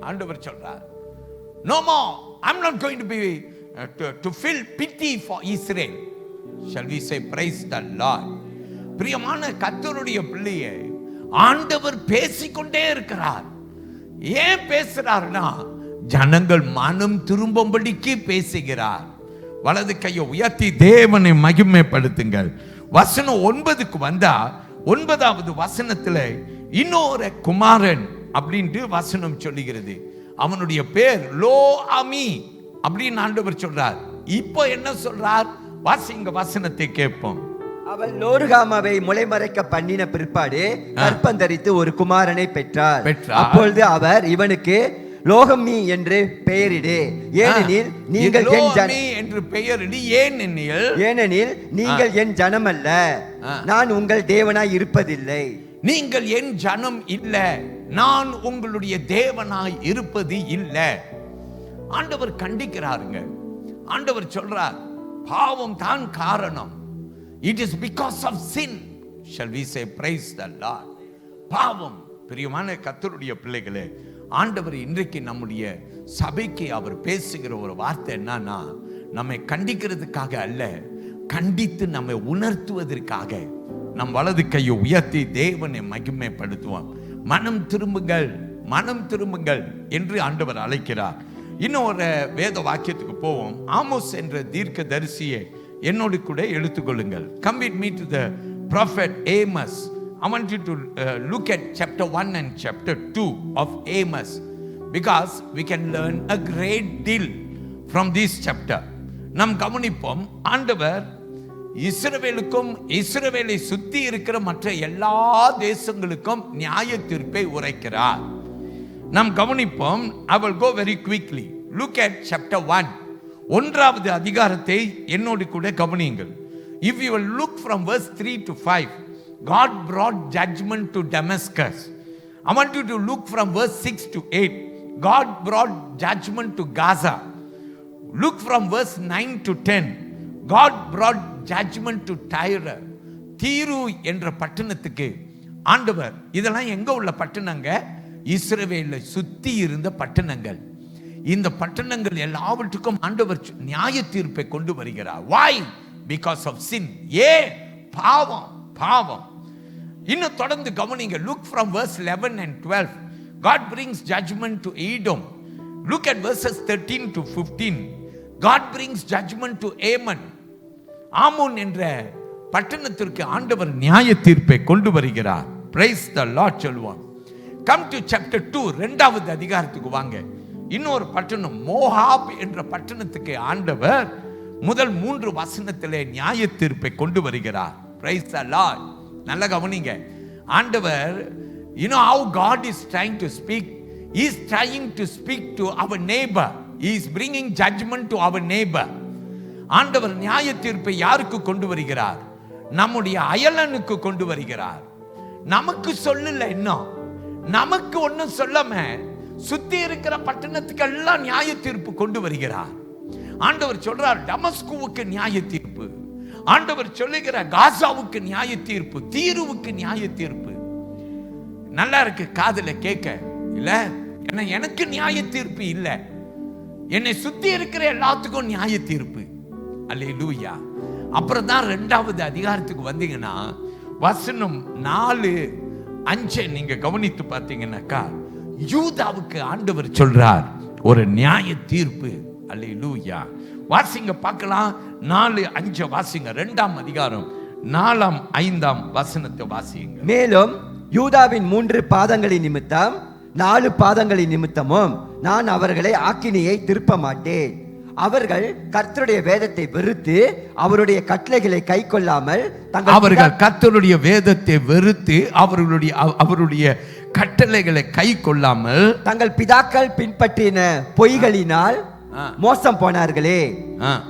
ஆண்டவர் சொல்றார், no more, I'm not going to be to feel pity for Israel. Shall we say praise the Lord? பிரியமான கர்த்தருடைய பிள்ளையே, ஆண்டவர் பேசிக்கொண்டே இருக்கிறார். ஏன் பேசுறாருன்னா, ஜனங்கள் மனம் திரும்பும்படிக்கு பேசுகிறார். வலது கையை உயர்த்தி தேவனை மகிமைப்படுத்துங்கள். வசனம் 9க்கு வந்தா 9வது வசனத்துல இன்னொரு குமாரன் அப்படின்ட்டு வசனம் சொல்லுகிறது. அவனுடைய பேர் லோ அமி அப்படின்னு ஆண்டவர் சொல்றார். இப்போ என்ன சொல்றார்? வாசிங்க வசனத்தை கேட்போம். அவள் லோருகாமாவை முளைமறைக்க பண்ணின பிற்பாடு கற்பந்தரித்து ஒரு குமாரனை பெற்றார். அப்பொழுது அவர் இவனுக்கு லோகமி என்று பெயரிடு, ஏனெனில் நீங்கள் என் என்று பெயரிடு, ஏனெனில் நீங்கள் என் ஜனம் அல்ல, நான் உங்கள் தேவனாய் இருப்பதில்லை. நீங்கள் என் ஜனம் இல்ல, நான் உங்களுடைய தேவனாய் இருப்பது இல்லை. ஆண்டவர் கண்டிக்கிறாருங்க. ஆண்டவர் சொல்றார், பாவம் தான் காரணம். It is because of sin. Shall we say praise the Lord? பாவம். பிரியமான கர்த்தருடைய பிள்ளைகளே, ஆண்டவர் இன்றைக்கு நம்முடைய சபைக்கு அவர் பேசுகிற ஒரு வார்த்தை என்னன்னா, நம்மை கண்டிக்கிறதுக்காக அல்ல, கண்டித்து நம்மை உணர்த்துவதற்காக. நம் வலது கையை உயர்த்தி தேவனை மகிமைப்படுத்துவோம். மனம் திரும்புங்கள், மனம் திரும்புங்கள் என்று ஆண்டவர் அழைக்கிறார். இன்னும் ஒரு வேத வாக்கியத்துக்கு போவோம். ஆமோஸ் என்ற தீர்க்க தரிசியை என்னோடு கூட எடுத்துக்கொள்ளுங்கள். Come with me to the prophet Amos. I want you to look at chapter 1 and chapter 2 of Amos, because we can learn a great deal from this chapter. நாம் கவனிப்போம், ஆண்டவர் இஸ்ரவேலுக்கும் இஸ்ரவேலை சுத்தி இருக்கிற மற்ற எல்லா தேசங்களுக்கும் நியாய தீர்ப்பை உரைக்கிறார். நாம் கவனிப்போம். I will go very quickly. Look at chapter 1. 1வது அதிகாரத்தை என்னோடு கூட கவனியுங்கள். If you will look from verse 3 to 5, God brought judgment to Damascus. I want you to look from verse 6 to 8. God brought judgment to Gaza. Look from verse 9 to 10. God brought judgment to Tyre. தீரு என்ற பட்டணத்துக்கு ஆண்டவர், இதெல்லாம் எங்க உள்ள பட்டணங்க? இஸ்ரவேலை சுத்தி இருந்த பட்டணங்கள். இந்த பட்டணங்கள் எல்லாவற்றுக்கும் ஆண்டவர் நியாய தீர்ப்பை கொண்டு வருகிறார். Why? Because of sin. ஏன்? பாவம், பாவம். இன்னும் தொடர்ந்து கவனிங்க. Look from verse 11 and 12. God brings judgment to Edom. Look at verses 13 to 15. God brings judgment to Ammon. ஆமோன் என்ற பட்டணத்திற்கு ஆண்டவர் நியாய தீர்ப்பை கொண்டு வருகிறார். Praise the Lord சொல்லுவோம். Come to chapter 2. 2வது அதிகாரத்துக்கு வாங்க. இன்னொரு பட்டணம் மோவாப் என்ற பட்டணத்துக்கு ஆண்டவர் முதல் 3 வசனத்திலே நியாய தீர்ப்பை கொண்டு வருகிறார். Praise the Lord. நல்ல கவனிங்க. ஆண்டவர், you know how God is trying to speak? He is trying to speak to our neighbor. He is bringing judgment to our neighbor. ஆண்டவர் நியாய தீர்ப்பை யாருக்கு கொண்டு வருகிறார்? நம்முடைய அயலனுக்கு கொண்டு வருகிறார். நமக்கு சொல்லல, இன்னும் நமக்கு ஒன்னும் சொல்லாம சுத்தி இருக்கிற பட்டணத்துக்கு எல்லாம் நியாய தீர்ப்பு கொண்டு வருகிறார். ஆண்டவர் சொல்றார், டமஸ்குவுக்கு நியாய தீர்ப்பு. ஆண்டவர் சொல்லுகிற காசாவுக்கு நியாய தீர்ப்பு, தீருவுக்கு நியாய தீர்ப்பு. நல்லா இருக்கு காதுல கேட்க, இல்ல? ஏன்னா எனக்கு நியாய தீர்ப்பு இல்ல, என்னை சுத்தி இருக்கிற எல்லாத்துக்கும் நியாய தீர்ப்பு. அல்லேலூயா. அப்புறம் தான் 2வது அதிகாரத்துக்கு வந்தீங்கன்னா வசனம் 4, 5 நீங்க கவனித்து பார்த்தீங்கன்னாக்கா, யூதாவுக்கு ஆண்டவர் சொல்றார் ஒரு நியாய தீர்ப்பு. அல்லேலூயா. வாசிங்க பார்க்கலாம். 4, 5 வாசிங்க. 2ஆம் அதிகாரம் 4ஆம் 5ஆம் வசனத்தை வாசிங்க. மேலும் யூதாவின் 3 பாதங்களின் நிமித்தம் 4 பாதங்களின் நிமித்தமும் நான் அவர்களை ஆக்கினியை திருப்ப மாட்டேன். அவர்கள் கர்த்தருடைய வேதத்தை வெறுத்து அவருடைய கட்டளைகளை கை கொள்ளாமல் அவர்கள் கர்த்தருடைய வேதத்தை வெறுத்து அவருடைய கட்டளைகளை கை கொள்ளாமல் தங்கள் பிதாக்கள் பின்பற்றின பொய்களினால் மோசம் போனார்களே.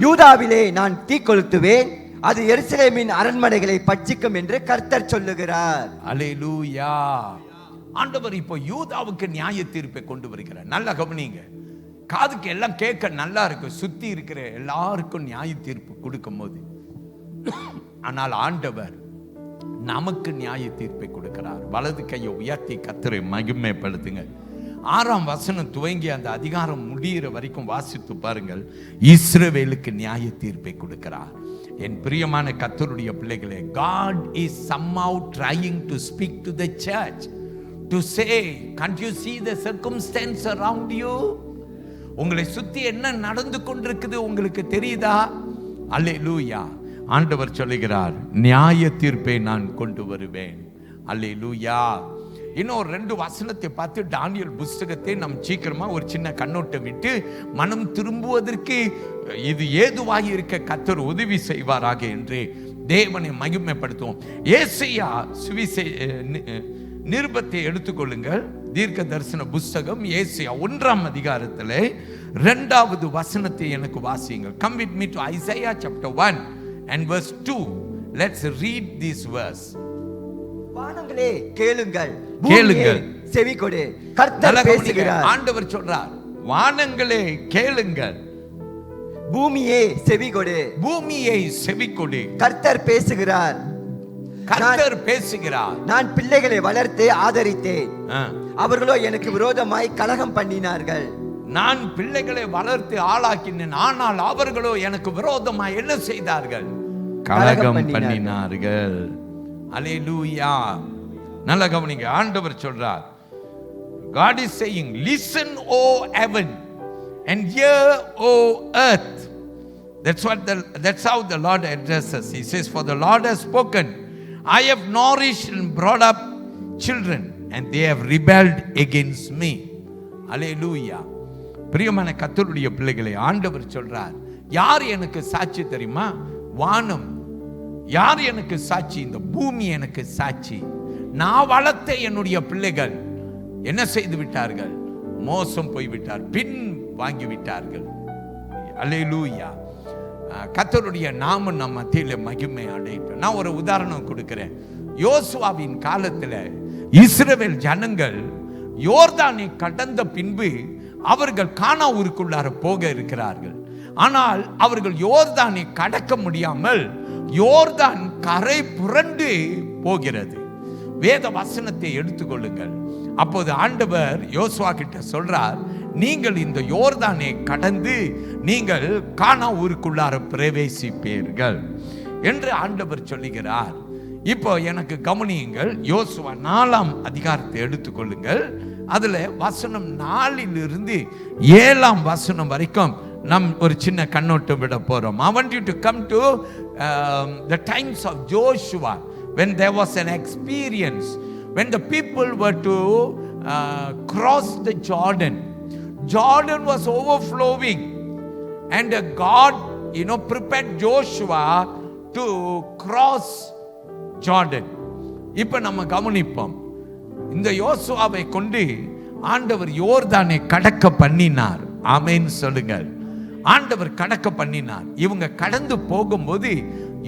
யூதாவிலே நான் தீ கொளுத்துவேன், அது எருசலேமின் அரண்மனைகளை பட்சிக்கும் என்று கர்த்தர் சொல்லுகிறார். அல்லேலூயா. ஆண்டவர் இப்போ யூதாவுக்கு நியாய தீர்ப்பை கொண்டு வருகிறார். நல்லா கவனிங்க. காதுக்கு எல்லாம் கேட்க நல்லா இருக்கு, சுத்தி இருக்கிற எல்லாருக்கும் நியாய தீர்ப்பு கொடுக்கும் போது. ஆனால் ஆண்டவர் நமக்கு நியாய தீர்ப்பை கொடுக்கிறார். வலது கையை உயர்த்தி கர்த்தரை மகிமைப்படுத்துங்க. 6ஆம் வசனம் துவங்கி அந்த அதிகாரம் முடிகிற வரைக்கும் வாசித்து பாருங்கள். இஸ்ரவேலுக்கு நியாய தீர்ப்பை கொடுக்கிறார். என் பிரியமான கர்த்தருடைய பிள்ளைகளே, God is somehow trying to speak to the church to say, can't you see the circumstance around you? உங்களை சுத்தி என்ன நடந்து கொண்டிருக்குது உங்களுக்கு தெரியுதா? அல்லேலூயா. ஆண்டவர் சொல்லுகிறார், நியாய தீர்ப்பை நான் கொண்டு வருவேன். அல்லேலூயா. இன்னும் 2 வசனத்தை பார்த்து தானியேல் புஸ்தகத்தை நம் சீக்கிரமா ஒரு சின்ன கண்ணோட்டம் விட்டு மனம் திரும்புவதற்கு இது ஏதுவாகி இருக்க கர்த்தர் உதவி செய்வாராக என்று தேவனை மகிமைப்படுத்துவோம். ஏசாயா நிருபத்தை எடுத்துக்கொள்ளுங்கள். தீர்க்க தரிசன புஸ்தகம் ஏசாயா 1ஆம் அதிகாரத்திலே 2வது வசனத்தை எனக்கு வாசியுங்கள். Come with me to Isaiah chapter 1 and verse 2. Let's read this verse. வானங்களே கேளுங்கள், கேளுங்கள், செவி கொடு, கர்த்தர் பேசுகிறார். ஆண்டவர் சொல்றார், வானங்களே கேளுங்கள், பூமியே செவி கொடு, பூமியை செவி கொடு, கர்த்தர் பேசுகிறார். கர்த்தர் பேசுகிறார். நான் பிள்ளைகளை வளர்த்து ஆதரித்தேன், அவர்களோ எனக்கு விரோதமாய் கலகம் பண்ணினார்கள். நான் பிள்ளைகளை வளர்த்து ஆளாக்கினேன், ஆனால் அவர்களோ எனக்கு விரோதமாய் என்ன செய்தார்கள்? கலகம் பண்ணினார்கள். அல்லேலூயா. நல்ல கவனிங்க. ஆண்டவர் சொல்றார், God is saying, listen O heaven and hear O earth. That's how the Lord addresses. He says, for the Lord has spoken, I have nourished and brought up children and they have rebelled against me. Hallelujah. பிரியமான கர்த்தருடைய பிள்ளைகளை ஆண்டவர் சொல்றார், யார் எனக்கு சாட்சி தெரியுமா? வானம். யார் எனக்கு சாட்சி? இந்த பூமி எனக்கு சாட்சி. நான் வளர்த்த என்னுடைய பிள்ளைகள் என்ன செய்து விட்டார்கள்? மோசம் போய்விட்டார், பின் வாங்கி விட்டார்கள். அல்லேலூயா. கர்த்தருடைய நாமம் நம்ம மத்தியில மகிமை அடையட்டும். நான் ஒரு உதாரணம் கொடுக்கிறேன். யோசுவாவின் காலத்தில் இஸ்ரவேல் ஜனங்கள் யோர்தானை கடந்த பின்பு அவர்கள் கானா ஊருக்குள்ளார போக இருக்கிறார்கள். ஆனால் அவர்கள் யோர்தானை கடக்க முடியாமல் யோர்தான் கரை புரண்டு போகிறது. வேத வசனத்தை எடுத்துக்கொள்ளுங்கள். அப்போது ஆண்டவர் யோசுவா கிட்ட சொல்றார், நீங்கள் இந்த யோர்தானை கடந்து நீங்கள் கானா ஊருக்குள்ளார பிரவேசிப்பீர்கள் என்று ஆண்டவர் சொல்லுகிறார். இப்போ எனக்கு கவனியுங்கள். யோசுவா 4ஆம் அதிகாரத்தை எடுத்துக்கொள்ளுங்கள். அதுல வசனம் 4 7ஆம் வசனம் வரைக்கும் நாம் ஒரு சின்ன கண்ணோட்டம் விட போறோம். I want you to come to the times of Joshua, when there was an experience when the people were to cross the Jordan. Jordan was overflowing and God prepared Joshua to cross Jordan. இப்ப நம்ம கவனிப்போம். இந்த யோசுவாவை கொண்டு ஆண்டவர் யோர்தானை கடக்க பண்ணினார். ஆமென் சொல்லுங்கள். ஆண்டவர் கடக்க பண்ணினார். இவங்க கடந்து போகும்போது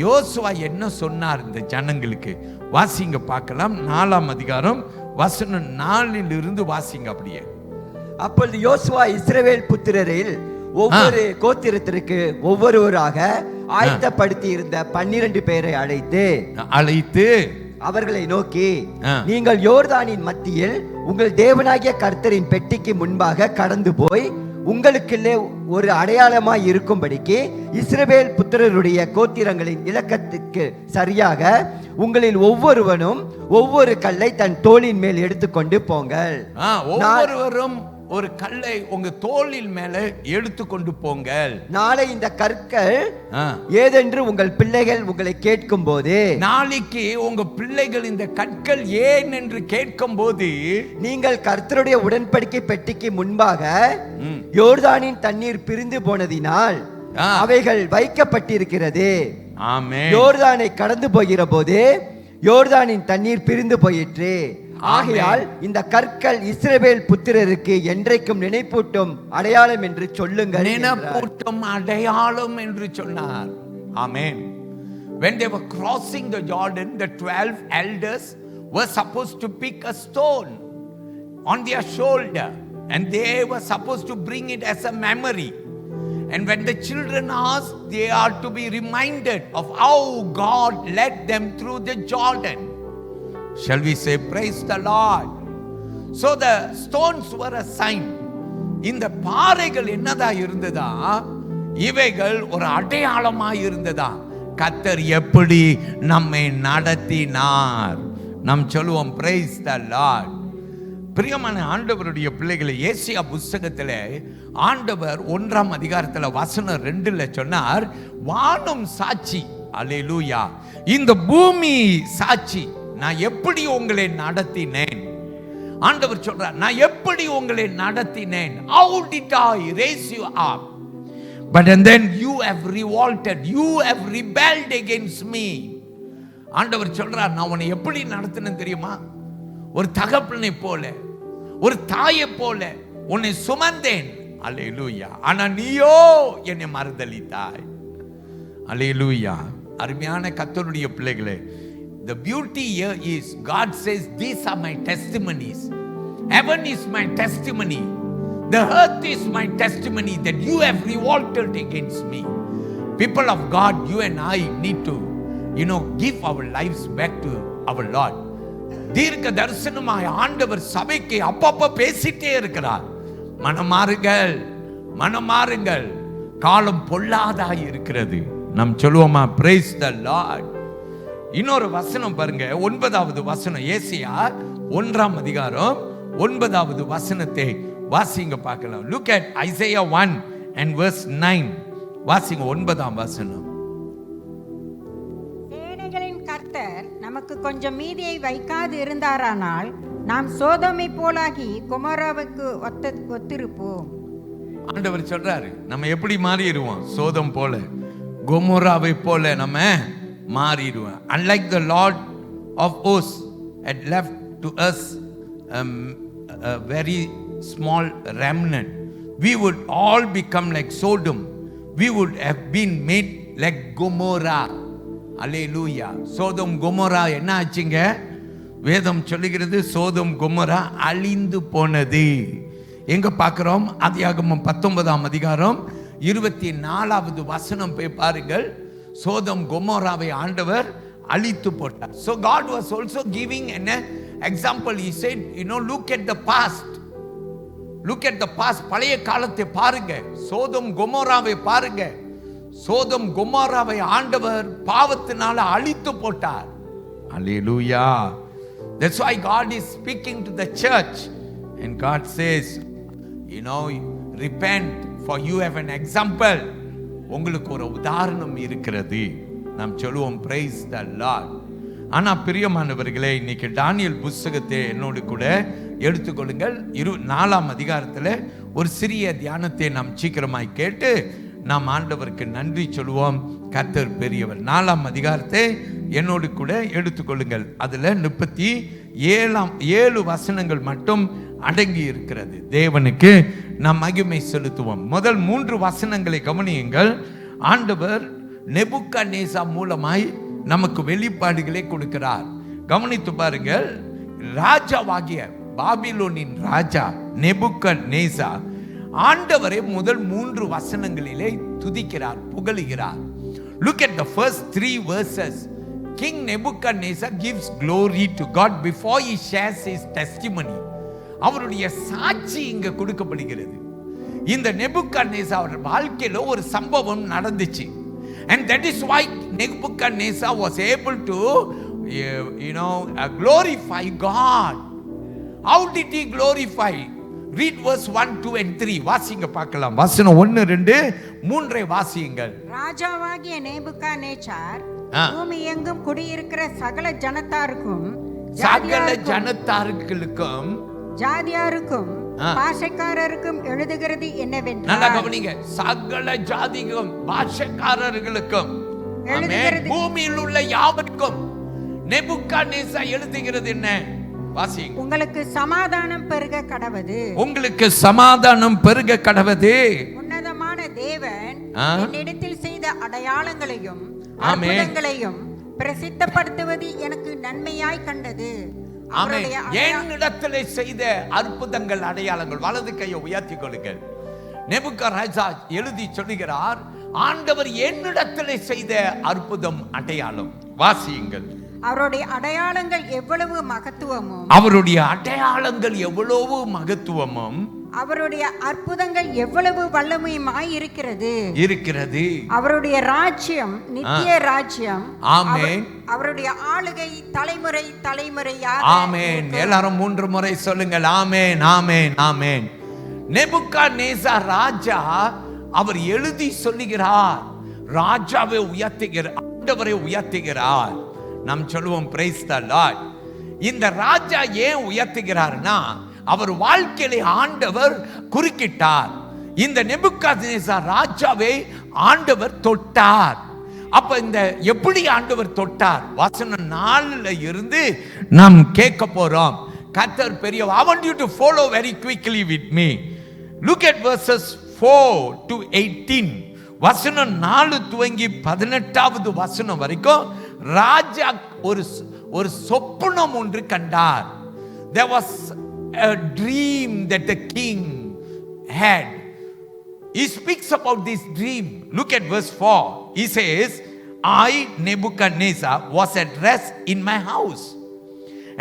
யோசுவா என்ன சொன்னார் இந்த ஜனங்களுக்கு? வாசிங்க பார்க்கலாம். 4ஆம் அதிகாரம் வசனம் 4 வாசிங்க அப்படியே. அப்பொழுது யோசுவா இஸ்ரவேல் புத்திரரில் ஒவ்வொரு கோத்திரத்திற்கு ஒவ்வொருவராக ஆயத்தப்படுத்தி இருந்த 12 பேரை அழைத்து அவர்களை நோக்கி, நீங்கள் யோர்தானின் மத்தியில் உங்கள் தேவனாகிய கர்த்தரின் பெட்டிக்கு முன்பாக கடந்து போய் உங்களுக்குள்ளே ஒரு அடையாளமாய் இருக்கும்படிக்கு இஸ்ரவேல் புத்திரருடைய கோத்திரங்களின் இலக்கத்துக்கு சரியாக உங்களில் ஒவ்வொருவனும் ஒவ்வொரு கல்லை தன் தோளின் மேல் எடுத்துக்கொண்டு போங்கள். ஒவ்வொருவரும் ஒரு கல்லை உங்க தோளின் மேல எடுத்துக்கொண்டு போங்கள். நாளை இந்த கற்கள் ஏதென்று உங்கள் பிள்ளைகள் உங்களை கேட்கும் போது, நாளைக்கு உங்க பிள்ளைகள் இந்த கற்கள் ஏன் என்று கேட்கும் போது, நீங்கள் கர்த்தருடைய உடன்படிக்கை பெட்டிக்கு முன்பாக யோர்தானின் தண்ணீர் பிரிந்து போனதினால் அவைகள் வைக்கப்பட்டிருக்கிறது. ஆமென். யோர்தானை கடந்து போகிற போது யோர்தானின் தண்ணீர் பிரிந்து போயிற்று. ஆகையால் இந்த கற்கள் இஸ்ரவேல் புத்திரருக்கு என்றைக்கும் நினைப்பூட்டும் அடையாளம் என்று சொல்லுங்கள். நினைப்பூட்டும் அடையாளம் என்று சொன்னார். ஆமென். When they were crossing the Jordan, the 12 elders were supposed to pick a stone on their shoulder and they were supposed to bring it as a memory. And when the children asked, they are to be reminded of how God led them through the Jordan. Shall we say praise the Lord? So the stones were a sign. இந்த பாறைகள் என்னதா இருந்ததா? இவைகள் ஒரு அடையாளமா இருந்ததா? கர்த்தர் எப்படி நம்மை நடத்தினார். நாம் சொல்லுவோம் praise the Lord. பிரியமான ஆண்டவருடைய பிள்ளைகளை, ஏசியா புஸ்தகத்துல ஆண்டவர் 1ஆம் அதிகாரத்துல வசனம் 2ல சொன்னார், வானம் சாட்சி, அல்லேலூயா, இந்த பூமி சாட்சி, நான் எப்படி உங்களை நடத்தினேன். ஆண்டவர் சொல்றார், நான் எப்படி உங்களை நடத்தினேன். How did I raise you up? But and then you have revolted, you have rebelled against me. ஆண்டவர் சொல்றார், நான் உன்னை எப்படி நடத்தினேன் தெரியுமா? ஒரு தகப்பனை போல, ஒரு தாயை போல உன்னை சுமந்தேன். அல்லேலூயா. ஆனா நீயோ என்னை மறுதலித்தாய். அல்லேலூயா. அருமையான கர்த்தருடைய பிள்ளைகளே, the beauty here is God says, these are my testimonies. Heaven is my testimony. The earth is my testimony that you have revolted against me. People of God, you and I need to, give our lives back to our Lord. தீர்க்க தரிசனமாய் ஆண்டவர் சபைக்கு அப்பப்ப பேசிட்டே இருக்கிறார். மனமாறுங்கள், மனமாறுங்கள், காலம் பொல்லாதாய் இருக்கிறது. நாம் சொல்லுவோமா? praise the Lord. இன்னொரு வசனம் பாருங்க, 9வது வசனம், ஏசியா 1ஆம் அதிகாரம் 9வது வசனத்தை வாசிங்க பார்க்கலாம். Look at Isaiah 1 and verse 9. வாசிங்க 9ஆம் வசனம். சேனைகளின் கர்த்தர் நமக்கு கொஞ்சம் மீதியை வைக்காது இருந்தாரானால் நாம் சோதோமை போலாகி கொமோராவுக்கு ஒத்திருப்போம். ஆண்டவர் சொல்றாரு, நம்ம எப்படி மாறிடுவோம்? சோதம் போல, கொமோராவை போல நம்ம மாறிடுவோம். Unlike the Lord of hosts had left to us a very small remnant, we would all become like Sodom. We would have been made like Gomorrah. Hallelujah. சோதம் கொமோரா என்ன ஆச்சுங்க? வேதம் சொல்லுகிறது, சோதம் கொமோரா அழிந்து போனது. எங்க பார்க்கிறோம்? ஆதியாகமம் 19ஆம் அதிகாரம் 24வது வசனம் போய் பாருங்கள். சோதம் கொமோராவை ஆண்டவர் அழித்து போட்டார். So God was also giving an example. He said, look at the past. Look at the past. பழைய காலத்தை பாருங்க, சோதம் கொமோராவை பாருங்க. சோதம் கொமோராவை ஆண்டவர் பாவத்தினால அழித்து போட்டார். Hallelujah. That's why God is speaking to the church and God says, repent, for you have an example. உங்களுக்கு ஒரு உதாரணம் இருக்கிறது. நாம் சொல்லுவோம் praise the Lord. ஆனா பிரியமானவர்களே, இன்னைக்கு தானியேல் புஸ்தகத்தை என்னோடு கூட எடுத்துக்கொள்ளுங்கள். 4ஆம் அதிகாரத்தில் ஒரு சிறிய தியானத்தை நாம் சீக்கிரமாய் கேட்டு நாம் ஆண்டவருக்கு நன்றி சொல்லுவோம். கர்த்தர் பெரியவர். 4ஆம் அதிகாரத்தை என்னோடு கூட எடுத்துக்கொள்ளுங்கள். அதுல 37 வசனங்கள் மட்டும் அடங்கி இருக்கிறது. தேவனுக்கு நாம் மகிமை செலுத்துவோம். முதல் 3 வசனங்களை கவனியுங்கள். ஆண்டவர் நெபுக்கத்நேசா மூலமாய் நமக்கு வெளிப்பாடுகளை கொடுக்கிறார். கவனித்து பாருங்கள். ராஜாவாகிய பாபிலோனின் ராஜா நெபுக்கத்நேசா ஆண்டவரை முதல் 3 வசனங்களிலே துதிக்கிறார், புகழுகிறார். Look at the first 3 verses. King Nebuchadnezzar gives glory to God before he shares his testimony. அவருடைய சாட்சி இங்க கொடுக்கப்படுகிறது. இந்த நெபுக்கத்நேசர் அவர் வாழ்க்கையில ஒரு சம்பவம் நடந்துச்சு. And that is why Nebuchadnezzar was able to glorify God. How did he glorify? Read verse 1, 2 and 3. வாசிங்க பார்க்கலாம். வசனம் 1, 2, 3 வாசியுங்கள். ராஜாவாகிய நேபுகாத்நேச்சார் பூமி எங்கும் குடியிருக்கிற சகல ஜனத்தாருக்கும் ஜாதியாருக்கும் பாஷைக்காரருக்கும் எழுதுகிறது என்னவென்றால், நல்லா கவனிங்க, சகல ஜாதிக்கும் பாஷைக்காரர்களுக்கும் பூமியில் உள்ள யாவருக்கும் நேபுகாத்நேசர் எழுதுகிறது என்ன? வாசிங்க. உங்களுக்கு சமாதானம் பெருக கடவது, உங்களுக்கு சமாதானம் பெருக கடவது. உன்னதமான தேவன் என்னிடத்தில் செய்த அடையாளங்களையும் அற்புதங்களையும் பிரசித்தப்படுத்துவது எனக்கு நன்மையாய் கண்டது. என்னிடத்தில் செய்த அற்புதங்கள், அடையாளங்கள். வலது கையை உயர்த்தி கொள்ளுங்கள். நேபுகாத்நேசர் எழுதி சொல்லுகிறார், ஆண்டவர் என்னிடத்தில் செய்த அற்புதம், அடையாளம். வாசியுங்கள். அவருடைய அடையாளங்கள் எவ்வளவு மகத்துவமும், அவருடைய அடையாளங்கள் எவ்வளவு மகத்துவமும், அவருடைய அற்புதங்கள் எவ்வளவு வல்லமையுமாய் இருக்கிறது. அவருடைய ராஜ்யம் நித்திய ராஜ்யம். ஆமென். அவருடைய ஆளுகை தலைமுறை தலைமுறையாக. ஆமென். எல்லாரும் 3 முறை சொல்லுங்கள். ஆமென், ஆமென், ஆமென். நேபுகாத்நேசார் ராஜா அவர் எழுதி சொல்லுகிறார், ராஜாவை உயர்த்துகிறார், ஆண்டவரை உயர்த்துகிறார். நாம் சொல்லுவோம் பிரைஸ் தி லார்ட். இந்த ராஜா ஏன் உயர்த்துகிறார்னா, அவர் வாழ்க்கையிலே ஆண்டவர் குறுக்கிட்டார். இந்த நேபுகாத்நேசார் ராஜாவை ஆண்டவர் தொட்டார். அப்ப இந்த எப்படி ஆண்டவர் தொட்டார்? வசனம் 4ல இருந்து நாம் கேட்க போறோம். கர்த்தர் பெரிய. I want you to follow very quickly with me. Look at verses 4 to 18. வசனம் 4 துவங்கி 18வது வசனம் வரைக்கும் ராஜா ஒரு சொப்பனம் ஒன்று கண்டார். There was a dream that the king had. He speaks about this dream. Look at verse 4. He says, I, Nebuchadnezzar, was at rest in my house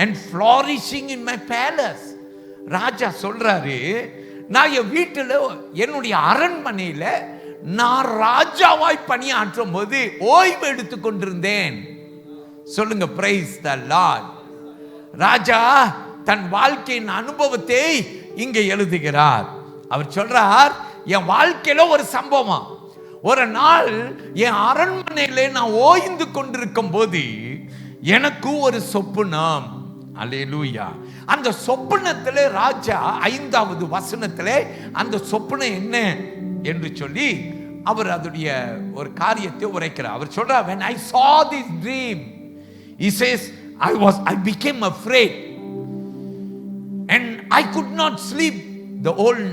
and flourishing in my palace. ராஜா சொல்றாரு, நான் என் வீட்டில் என்னுடைய அரண்மனையில நான் ராஜாவாய் பணியாற்றும் போது ஓய்வு எடுத்துக் கொண்டிருந்தேன். சொல்லுங்க பிரைஸ் தி லார்ட். ராஜா தன் வாழ்க்கையின் அனுபவத்தை இங்கே எழுதுகிறார். அவர் சொல்றார், என் வாழ்க்கையில ஒரு சம்பவம். ஒரு நாள் என் அரண்மனையில நான் ஓய்ந்து கொண்டிருக்கும் போது எனக்கு ஒரு சொப்பனம். அல்லேலூயா. அந்த சொப்பனத்திலே ராஜா 5வது வசனத்திலே அந்த சொப்பனம் என்ன என்று சொல்லி அவர் அதுடைய ஒரு காரியத்தை உரைக்கிறார். அவர் சொல்றார், when I saw this dream, he says, I became afraid and I could not sleep the whole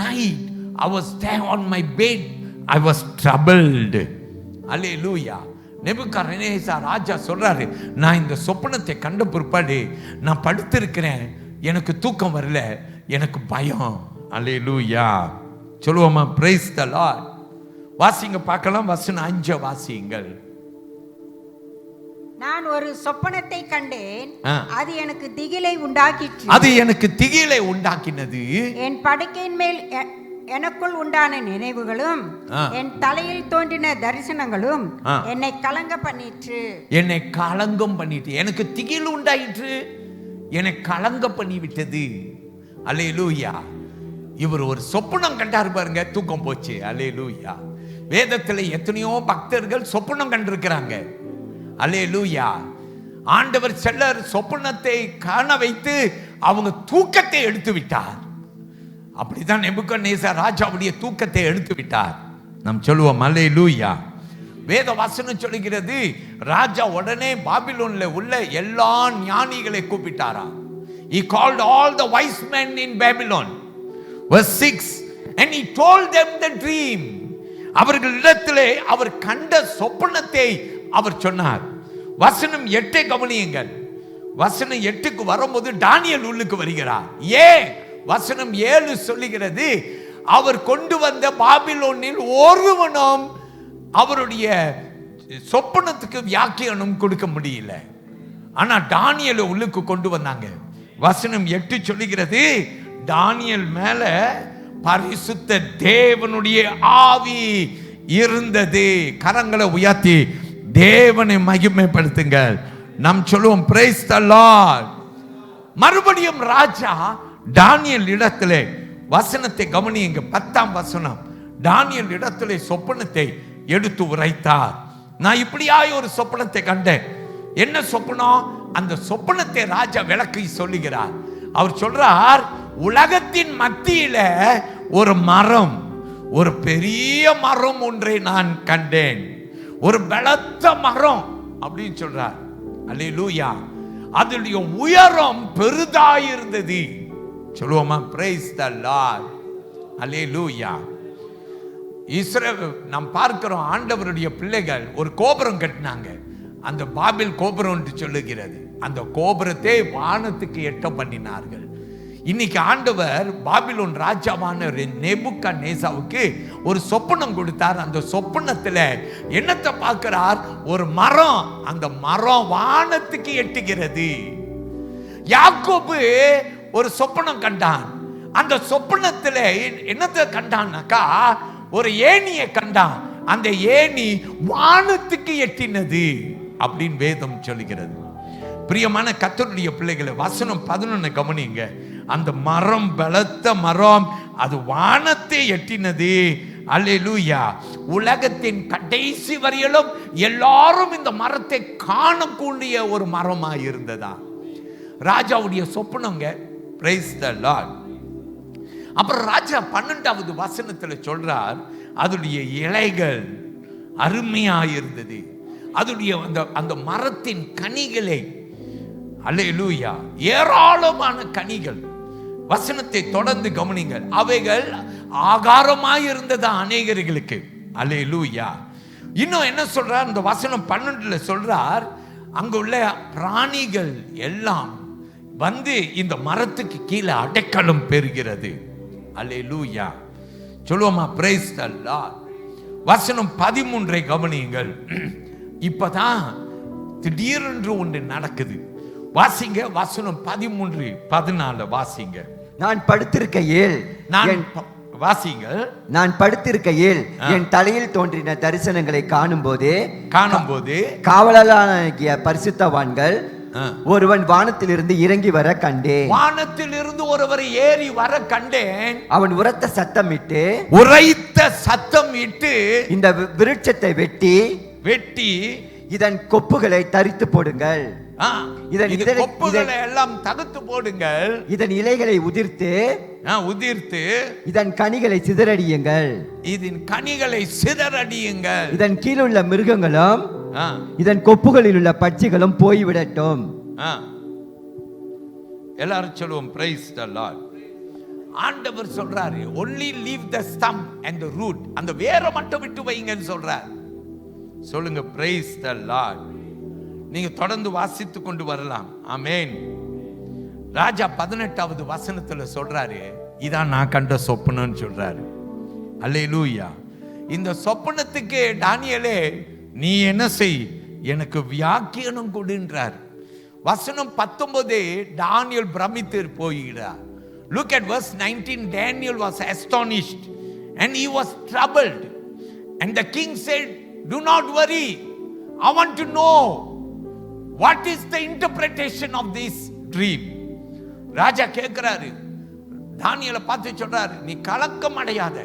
night. I was there on my bed. I was troubled. Hallelujah. நேபுகாத்நேசார் ராஜா சொல்றாரு, நான் இந்த சொப்பனத்தை கண்ட பிற்பாடு நான் படுத்திருக்கிறேன், எனக்கு தூக்கம் வரல, எனக்கு பயம். அல்லேலூயா. சொல்லுவோமா பிரைஸ் தி லார்ட். வாசிங்க பார்க்கலாம். வசனம் 5 வாசியுங்கள். நான் ஒரு சொப்பனத்தை கண்டேன், அது எனக்கு திகிலை உண்டாக்கிற்று. அது எனக்கு திகிலை உண்டாக்கினது. என் படுக்கையின் மேல் எனக்குள் உண்டான நினைவுகளும் என் தலையில் தோன்றின தரிசனங்களும் என்னை கலங்க பண்ணிற்று. என்னை கலங்கம் பண்ணிட்டு, எனக்கு திகில் உண்டாயிற்று, என்னை கலங்க பண்ணி விட்டது. அல்லேலூயா. இவர் ஒரு சொப்பனம் கண்டார் பாருங்க, தூக்கம் போச்சு. அல்லேலூயா. வேதத்தில் எத்தனையோ பக்தர்கள் சொப்பனம் கண்டிருக்கிறாங்க. அல்லேலூயா. ஆண்டவர் சிலர் சொப்பனத்தை காண வைத்து அவங்க தூக்கத்தை எடுத்து விட்டார். அப்படிதான் நேபுகாத்நேசார் ராஜாவுடைய தூக்கத்தை எடுத்து விட்டார். நாம் சொல்லுவோம் அல்லேலூயா. வேத வசனம் சொல்லுகிறது, ராஜா உடனே பாபிலோன்ல உள்ள எல்லா ஞானிகளை கூப்பிட்டாராம். He called all the wise men in Babylon. Verse 6, and he told them the dream. அவர்களிடத்திலே அவர் கண்ட சொப்பனத்தை அவர் சொன்னார். வசனம் 8 கவனியுங்கள். வசனம் 8க்கு வரும்போது தானியேல் உள்ளுக்கு வருகிறார். ஏன்? வசனம் 7 சொல்லுகிறது, அவர் கொண்டு வந்த பாபிலோனில் ஒருவனும் அவருடைய சொப்பனத்துக்கு வியாக்கியானம் கொடுக்க முடியல. ஆனா தானியேலை உள்ளுக்கு கொண்டு வந்தாங்க. வசனம் 8 சொல்லுகிறது, தானியேல் மேல பரிசுத்த தேவனுடைய ஆவி இருந்தது. கரங்களை உயர்த்தி தேவனை மகிமைப்படுத்துங்கள். நாம் சொல்லுவோம் பிரைஸ் தி லார்ட். மறுபடியும் ராஜா தானியேல் இடத்திலே வசனத்தை கவனியுங்க. 10ஆம் வசனம். தானியேல் இடத்திலே சொப்பனத்தை எடுத்து உரைத்தார். நான் இப்படியாய் ஒரு சொப்பனத்தை கண்டேன். என்ன சொப்பனம்? அந்த சொப்பனத்தை ராஜா விளக்கி சொல்லுகிறார். அவர் சொல்றார், உலகத்தின் மத்தியில ஒரு மரம், ஒரு பெரிய மரம் ஒன்றை நான் கண்டேன், ஒரு பலத்த மரம் அப்படின்னு சொல்றார். அல்லேலூயா. அதனுடைய உயரம் பெரிதாயிருந்தது. சொல்லுவோமா பிரைஸ் தி லார்ட். அல்லேலூயா. இஸ்ரவேல் நாம் பார்க்கிறோம், ஆண்டவருடைய பிள்ளைகள் ஒரு கோபுரம் கட்டினாங்க. அந்த பாபில் கோபுரம் என்று சொல்லுகிறது. அந்த கோபுரத்தை வானத்துக்கு எட்ட பண்ணினார்கள். இன்னைக்கு ஆண்டவர் பாபிலோன் ராஜாவான நேபுகாத்நேசாருக்கு ஒரு சொப்பனம் கொடுத்தார். அந்த சொப்பனத்துல என்னத்தை பார்க்கிறார்? ஒரு மரம். அந்த மரம் வானத்துக்கு எட்டுகிறது. யாக்கோபு ஒரு சொப்பனம் கண்டான். அந்த சொப்பனத்துல என்னத்தை கண்டான்னாக்கா, ஒரு ஏணியை கண்டான். அந்த ஏணி வானத்துக்கு எட்டினது அப்படின்னு வேதம் சொல்லுகிறது. பிரியமான கர்த்தருடைய பிள்ளைகளை, வசனம் 11 கவனிங்க. அந்த மரம் பலத்த மரம், அது வானத்தை எட்டினது. அல்லேலூயா. உலகத்தின் கடைசி வரையிலும் எல்லாரும் இந்த மரத்தை காணக்கூடிய ஒரு மரமாய் இருந்ததா. ராஜாவுடைய சொப்பனங்க. Praise the Lord. அப்புறம் ராஜா 12வது வசனத்துல சொல்றார், அதனுடைய இலைகள் அருமையாயிருந்தது. அதனுடைய அந்த மரத்தின் கனிகளை, அல்லேலூயா, ஏராளமான கனிகள். வசனத்தை தொடர்ந்து கவனிங்கள். அவைகள் ஆகாரமாயிருந்ததா அநேகர்களுக்கு. அல்லேலூயா. இன்னும் என்ன சொல்றார் இந்த வசனம் 12ல சொல்றார், அங்க உள்ள பிராணிகள் எல்லாம் வந்து இந்த மரத்துக்கு கீழே அடைக்கலம் பெறுகிறது. அல்லேலூயா. சொல்லுவோமா? Praise the Lord. வசனம் 13 கவனியுங்கள். இப்பதான் திடீரென்று ஒன்று நடக்குது. வாசிங்க. வசனம் 13, 14 வாசிங்க. நான் படுத்திருக்கையில் வாசிங்க. நான் படுத்திருக்கையில் என் தலையில் தோன்றின தரிசனங்களை காணும்போது காவலாகிய பரிசுத்தவான்கள் ஒருவன் வானத்திலிருந்து இறங்கி வர கண்டேன். வானத்திலிருந்து ஒருவர் ஏறி வர கண்டேன். அவன் உரத்த சத்தம் இட்டு இந்த விருட்சத்தை வெட்டி இதன் கொப்புகளை தரித்து போடுங்கள், இதன் கொப்புகளை எல்லாம் தடுத்து போடுங்கள், இதன் இலைகளை உதிர்த்து இதன் கனிகளை சிதறடியுங்கள், இதன் கீழுள்ள மிருகங்களும் இதன் கொப்புகளில் உள்ள பட்சிகளும் போய்விடட்டும். எல்லாரும் சொல்லுவோம் பிரைஸ் தி லார்ட். ஆண்டவர் சொல்றாரு, only leave the stump and the root. அந்த வேரை மட்டும் விட்டு வைங்கன்னு சொல்றார். சொல்லுங்க பிரைஸ் தி லார்ட். நீங்க தொடர்ந்து வாசித்து கொண்டு வரலாம். ஆமென். ராஜா 18வது வசனத்துல சொல்றாரு, இதான் நான் கண்ட சொப்பனம்னு சொல்றாரு. அல்லேலூயா. இந்த சொப்பனத்துக்கு தானியேலே, நீ என்ன செய், எனக்கு வியாக்கியானம் கொடுன்றார். வசனம் 19 தானியேல் பிரமித்து போகிறார். Look at verse 19. Daniel was astonished and he was troubled. And the king said, do not worry. I want to know what is the interpretation of this dream. ராஜா கேட்கிறாரு, தானியேலை பார்த்து சொல்றாரு, நீ கலக்கம் அடையாத,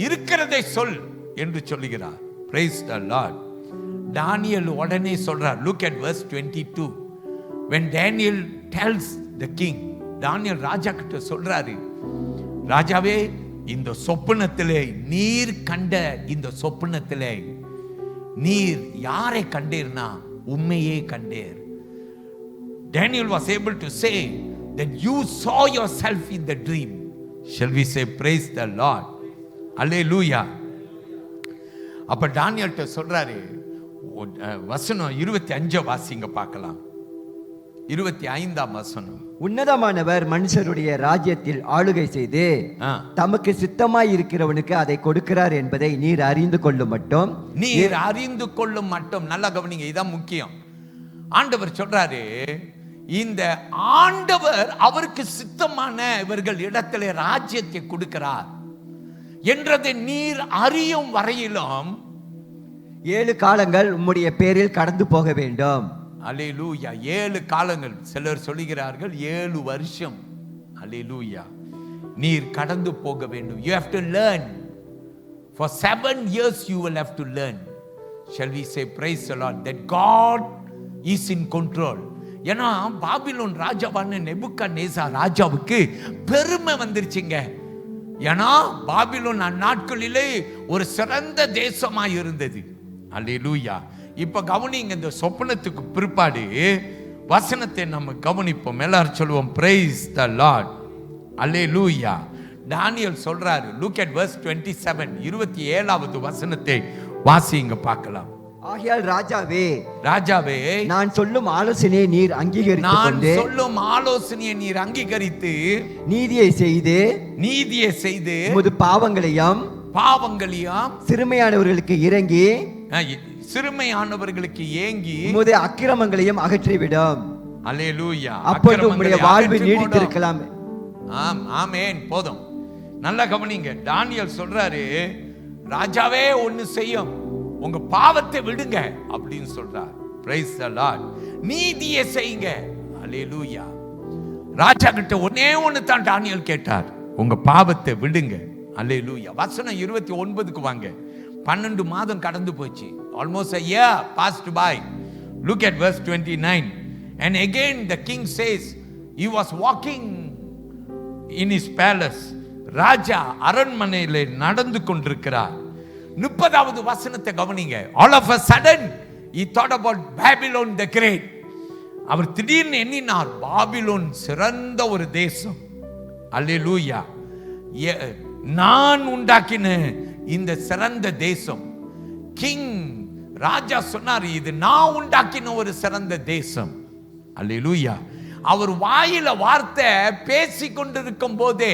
இருக்கிறதை சொல் என்று சொல்லுகிறார். Praise the Lord. தானியேல் உடனே சொல்றார். Look at verse 22. When Daniel tells the king, தானியேல் ராஜா கிட்ட சொல்றாரு, ராஜாவே, இந்த சொப்பனத்திலே நீர் கண்ட இந்த சொப்பனத்திலே நீர் யாரை கண்டீர்னா உண்மையே கண்டீர். Daniel was able to say that you saw yourself in the dream. Shall we say praise the Lord? Hallelujah. அப்ப தானியேல்ட்ட சொல்றாரு. வசனம் 25 வாசிங்க பார்க்கலாம். 25ஆம் வசனம். உன்னதமானவர் மனுஷருடைய ராஜ்யத்தில் ஆளுகை செய்து தமக்கு சித்தமாய் இருக்கிறவனுக்கு அதை கொடுக்கிறார் என்பதை நீர் அறிந்து கொள்ளும் மட்டும். நல்லா கவனிங்க, இதான் முக்கியம். ஆண்டவர் சொல்றாரு, இந்த ஆண்டவர் அவருக்கு சித்தமான இவர்கள் இடத்திலே ராஜ்யத்தை கொடுக்கிறார் என்றதை நீர் அறியும் வரையிலும் 7 காலங்கள் உம்முடைய பேரில் கடந்து போக வேண்டும். அல்லேலூயா. 7 காலங்கள். சிலர் சொல்லுகிறார்கள் 7 வருஷம். அல்லேலூயா. நீர் கடந்து போக வேண்டும். You have to learn. For 7 years you will have to learn. Shall we say praise the Lord that God is in control. ஏன்னா பாபிலோன் ராஜாவான நேபுகாத்நேசார் ராஜாவுக்கு பெருமை வந்துருச்சுங்க. ஏன்னா பாபிலோன் அந்நாட்களிலே ஒரு சிறந்த தேசமாய் இருந்தது. அல்லேலூயா. இப்ப கவனிங்க, இந்த சொப்பனத்துக்கு பிற்பாடு வசனத்தை நம்ம கவனிப்போம். எல்லாரும் சொல்லுவோம் praise the Lord. அல்லேலூயா. தானியேல் சொல்றாரு. Look at verse 27. 27வது வசனத்தை வாசிங்க பார்க்கலாம். ஆகையால் ராஜாவே, நான் சொல்லும் ஆலோசனையை நீர் அங்கீகரித்து நீதியை செய்து உமது பாவங்களையும் சிறுமையானவர்களுக்கு ஏங்கி உமது அக்கிரமங்களையும் அகற்றிவிடும். அல்லேலூயா. அப்பொழுது உம்முடைய வாழ்வு நீடித்திருக்கலாம். ஆமென். போதும், நல்லா கவனிங்க. தானியேல் சொல்றாரு, ராஜாவே ஒன்னு செய்யும், உங்க பாவத்தை விடுங்க அப்படின்னு சொல்றார். Praise the Lord. நீதியை செய்யுங்க. அல்லேலூயா. ராஜா கிட்ட ஒன்னே ஒன்னு தான் தானியேல் கேட்டார், உங்க பாவத்தை விடுங்க. அல்லேலூயா. வசனம் 29க்கு வாங்க. 12 மாதம் கடந்து போச்சு. Almost a year passed by. Look at verse 29. And again the king says, he was walking in his palace. ராஜா அரண்மனையிலே நடந்து கொண்டிருக்கிறார். 30வது வசனத்தை கவனிங்க. All of a sudden he thought about Babylon the Great. அவர் திடீர்னு எண்ணினார், பாபிலோன் சிறந்த ஒரு தேசம். அல்லேலூயா. நான் உண்டாக்கின இந்த சிறந்த தேசம். கிங் ராஜா சொன்னார், இது நான் உண்டாக்கின ஒரு சிறந்த தேசம். அல்லேலூயா. அவர் வாயில வார்த்தை பேசி கொண்டிருக்கும் போதே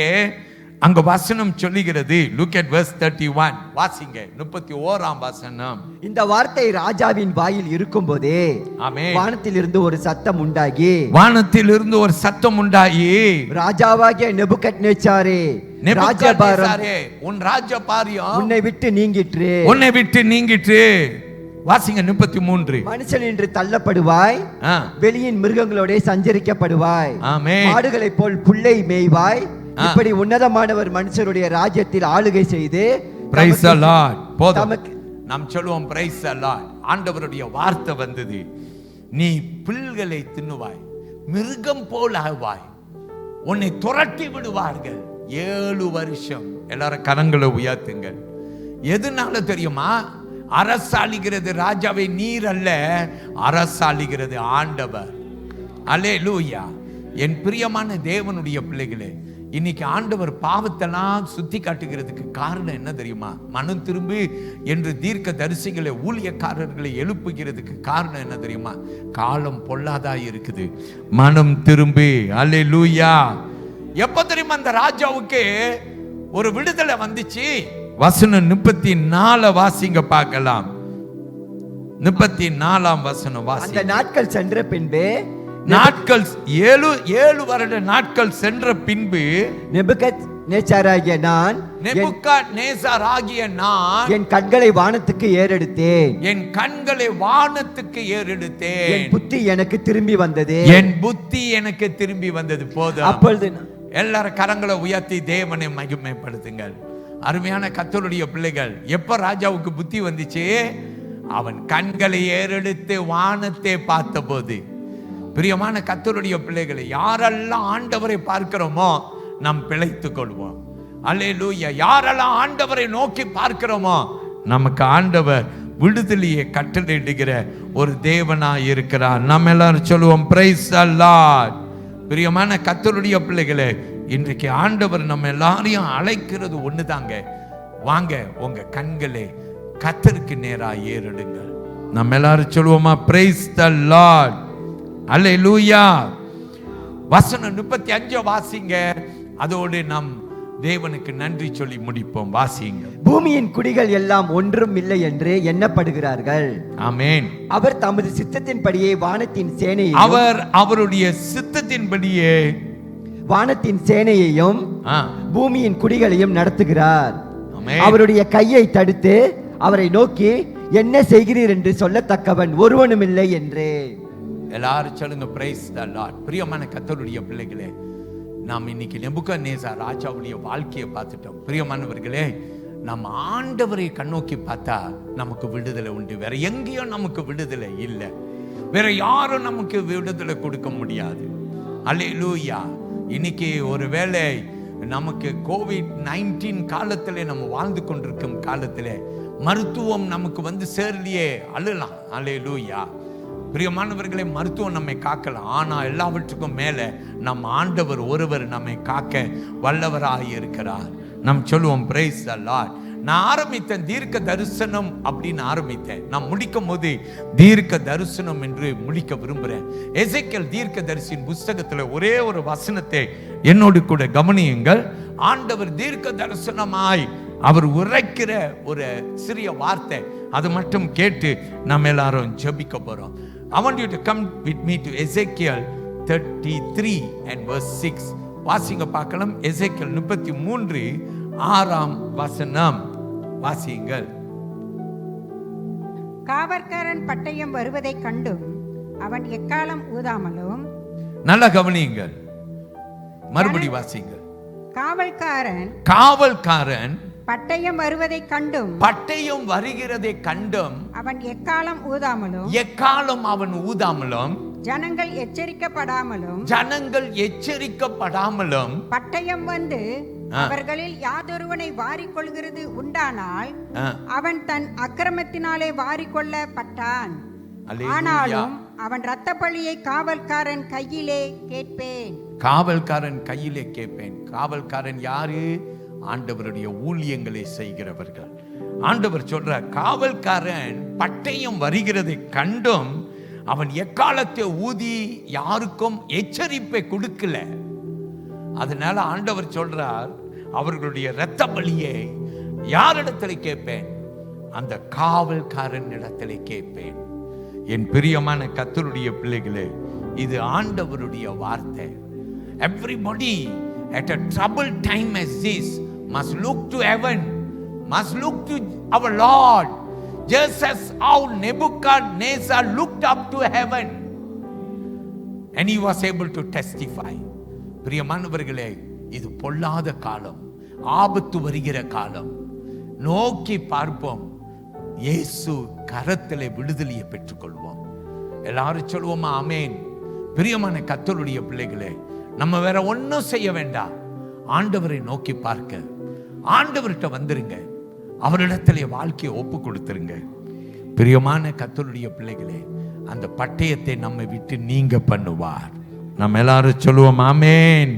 அங்க வசனம் சொல்லுகிறது. Look at verse 31. வாசிங்க. 31ஆம் வசனம். இந்த வார்த்தை ராஜாவின் வாயில் இருக்கும்போதே, ஆமென், வானத்திலிருந்து ஒரு சத்தம் உண்டாகி, வானத்திலிருந்து ஒரு சத்தம் உண்டாகி, ராஜாவாகிய நெபுகத்நேச்சாரே, நெபுகத்நேச்சாரே, உன் ராஜ்யபாரியம் உன்னை விட்டு நீங்கிற்று. உன்னை விட்டு நீங்கிற்று. வாசிங்க 33. மனுஷன் என்று தள்ளப்படுவாய், வெளியின் மிருகங்களோட சஞ்சரிக்கப்படுவாய், ஆமென், மாடுகளைப் போல் புல்லை மேய்வாய். இப்படி உன்னதமானவர் மனுஷருடைய ராஜ்யத்தில் ஆளுகை செய்து, பிரைஸ் தி லார்ட். போதும், நமக்கு நாம் சொல்லுவோம் பிரைஸ் தி லார்ட். ஆண்டவருடைய வார்த்தை வந்தது, நீ புல்களை தின்னுவாய், மிருகம் போல் ஆவாய், உன்னை துரட்டி விடுவார்கள் 7 வருஷம். எல்லாரும் கரங்களை உயர்த்துங்கள். எதனால தெரியுமா? அரசாளுகிறது ராஜாவை நீர் அல்ல, அரசாளுகிறது ஆண்டவர். அல்லேலூயா. என் பிரியமான தேவனுடைய பிள்ளைகளே, இன்னைக்கு ஆண்டவர் பாவத்தெல்லாம் சுத்தி காட்டுகிறதுக்கு காரணம் என்ன தெரியுமா? மனம் திரும்பு என்று தீர்க்க தரிசிகளை, ஊழியக்காரர்களை எழுப்புகிறதுக்கு காரணம் என்ன தெரியுமா? காலம் பொல்லாதா இருக்குது, மனம் திரும்பு. அல்லேலூயா. எப்ப தெரியுமா அந்த ராஜாவுக்கு ஒரு விடுதலை வந்துச்சு? வசனம் 34 வாசிங்க பார்க்கலாம். 34ஆம் வசனம் வாசி. அந்த நாட்கள் சென்ற பின்பு, நாட்கள் 7 வருட நாட்கள் சென்ற பின்பு, நெபுகத்நேச்சாராகிய நான், நெபுகத்நேச்சாராகிய நான் என் கண்களை வானத்துக்கு ஏறெடுத்தேன், என் கண்களை வானத்துக்கு ஏறெடுத்தேன், என் புத்தி எனக்கு திரும்பி வந்தது, என் புத்தி எனக்கு திரும்பி வந்தது. போதும். அப்பொழுது எல்லாரும் கரங்களை உயர்த்தி தேவனை மகிமைப்படுத்துங்கள். அருமையான கர்த்தருடைய பிள்ளைகள், எப்ப ராஜாவுக்கு புத்தி வந்துச்சு? அவன் கண்களை ஏறெடுத்து வானத்தை பார்த்த போது. பிரியமான கர்த்தருடைய பிள்ளைகளை, யாரெல்லாம் ஆண்டவரை பார்க்கிறோமோ நாம் பிழைத்துக் கொள்வோம். அல்லேலூயா. யாரெல்லாம் ஆண்டவரை நோக்கி பார்க்கிறோமோ நமக்கு ஆண்டவர் விடுதலையை கட்டளையிடுகிற ஒரு தேவனாய் இருக்கிறார். நம்ம எல்லாரும் சொல்லுவோம் பிரைஸ் தி லார்ட். பிரியமான கர்த்தருடைய பிள்ளைகளே, இன்றைக்கு ஆண்டவர் நம்ம எல்லாரையும் அழைக்கிறது ஒண்ணுதாங்க. வாங்க, உங்க கண்களை கர்த்தருக்கு நேராக ஏறெடுங்கள். நம்ம எல்லாரும் சொல்லுவோமா பிரைஸ் தி லார்ட். அல்லேலூயா. வசனம் 35 வாசிங்க. அதோடு நாம் தேவனுக்கு நன்றி சொல்லி முடிப்போம். வாசிங்க. பூமியின் குடிகள் எல்லாம் ஒன்றும் இல்லை என்று எண்ணப்படுகிறார்கள். ஆமென். அவர் தமது சித்தத்தின்படியே வானத்தின் சேனையை, அவர் அவருடைய சித்தத்தின்படியே வானத்தின் சேனையையும் பூமியின் குடிகளையும் நடத்துகிறார். ஆமென். அவருடைய கையை தடுத்து அவரை நோக்கி என்ன செய்கிறீர் என்று சொல்லத்தக்கவன் ஒருவனும் இல்லை என்று. எல்லாரும் சொல்லுங்க பிரைஸ் தி லார்ட். பிரியமான கர்த்தருடைய பிள்ளைகளே, நாம் இன்னைக்கு நெபுகத்நேச்சார் ராஜாவுடைய வாழ்க்கையை பார்த்துட்டோம். பிரியமானவர்களே, நம்ம ஆண்டவரை கண்ணோக்கி பார்த்தா நமக்கு விடுதலை உண்டு. வேற எங்கேயும் நமக்கு விடுதலை இல்லை. வேற யாரும் நமக்கு விடுதலை கொடுக்க முடியாது. அல்லேலூயா. இன்னைக்கு ஒருவேளை நமக்கு COVID-19 காலத்திலே நம்ம வாழ்ந்து கொண்டிருக்கும் காலத்திலே மருத்துவம் நமக்கு வந்து சேரலையே, அழலாம். அல்லேலூயா. பிரியமானவர்களே, மருத்துவம் நம்மை காக்கலாம். ஆனா எல்லாவற்றுக்கும் மேல நம் ஆண்டவர் ஒருவர் நம்மை காக்க வல்லவராக இருக்கிறார். நாம் சொல்லுவோம் பிரைஸ் தி லார்ட். நான் ஆரம்பித்தேன் தீர்க்க தரிசனம் அப்படின்னு ஆரம்பித்தேன். நான் முடிக்கும் போது தீர்க்க தரிசனம் என்று முடிக்க விரும்புகிறேன். எசேக்கியேல் தீர்க்க தரிசியின் புஸ்தகத்தில் ஒரே ஒரு வசனத்தை என்னோடு கூட கவனியுங்கள். ஆண்டவர் தீர்க்க தரிசனமாய் அவர் உரைக்கிற ஒரு சிறிய வார்த்தை, அது மட்டும் கேட்டு நம்ம எல்லாரும் ஜெபிக்க போறோம். I want you to come with me to Ezekiel 33 and verse 6. வாசிங்க பார்க்கலாம். எசேக்கியேல் 33:6 வாசியுங்கள். காவற்காரன் பட்டயம் வருவதைக் கண்டும் அவன் எக்காலம் ஊதாமலும். நல்ல கவனியுங்கள், மறுபடி வாசிங்க. காவல்காரன் பட்டயம் வருவதைக் கண்டும் பட்டயம் வருகிறதை கண்டும் அவன் எக்காலம் ஊதாமலும் ஜனங்கள் எச்சரிக்கப்படாமலும் பட்டயம் வந்து அவர்களில் யாதொருவனை வாரிக்கொள்கிறது உண்டானால் அவன் தன் அக்கிரமத்தினாலே வாரிக்கொள்ளப்பட்டான். ஆனாலும் அவன் இரத்த பழியை காவல்காரன் கையிலே கேட்பேன். காவல்காரன் யாரு? ஆண்டவருடைய ஊழியங்களை செய்கிறவர்கள். ஆண்டவர் சொல்ற, காவல்காரன் பட்டயம் வருகிறதை கண்டும் அவன் எக்காலத்தை ஊதி யாருக்கும் எச்சரிப்பை கொடுக்கல. அதனால ஆண்டவர் சொல்றார், அவர்களுடைய இரத்த பலியை யாரிடத்துல கேட்பேன்? அந்த காவல்காரன் இடத்துல கேட்பேன். என் பிரியமான கர்த்தருடைய பிள்ளைகளே, இது ஆண்டவருடைய வார்த்தை. Everybody at a troubled time as this must look to heaven, must look to our Lord, just as how Nebuchadnezzar looked up to heaven and he was able to testify. பிரியமானவர்களே, இது பொல்லாத காலம், ஆபத்து வருகிற காலம். நோக்கி பார்ப்போம், இயேசு கரத்திலே விடுதலையை பெற்றுக்கொள்வோம். எல்லாரும் சொல்லுவோமா? ஆமென். பிரியமான கர்த்தருடைய பிள்ளைகளே, நம்ம வேற ஒன்றும் செய்ய வேண்டாம். ஆண்டவரை நோக்கி பார்க்க ஆண்டவர்கிட்ட வந்துருங்க, அவரிடத்திலே வாழ்க்கையை ஒப்பு கொடுத்துருங்க. பிரியமான கர்த்தருடைய பிள்ளைகளே, அந்த பட்டயத்தை நம்மை விட்டு நீங்க பண்ணுவார். நம்ம எல்லாரும் சொல்லுவோம் ஆமென்.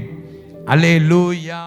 அல்லேலூயா.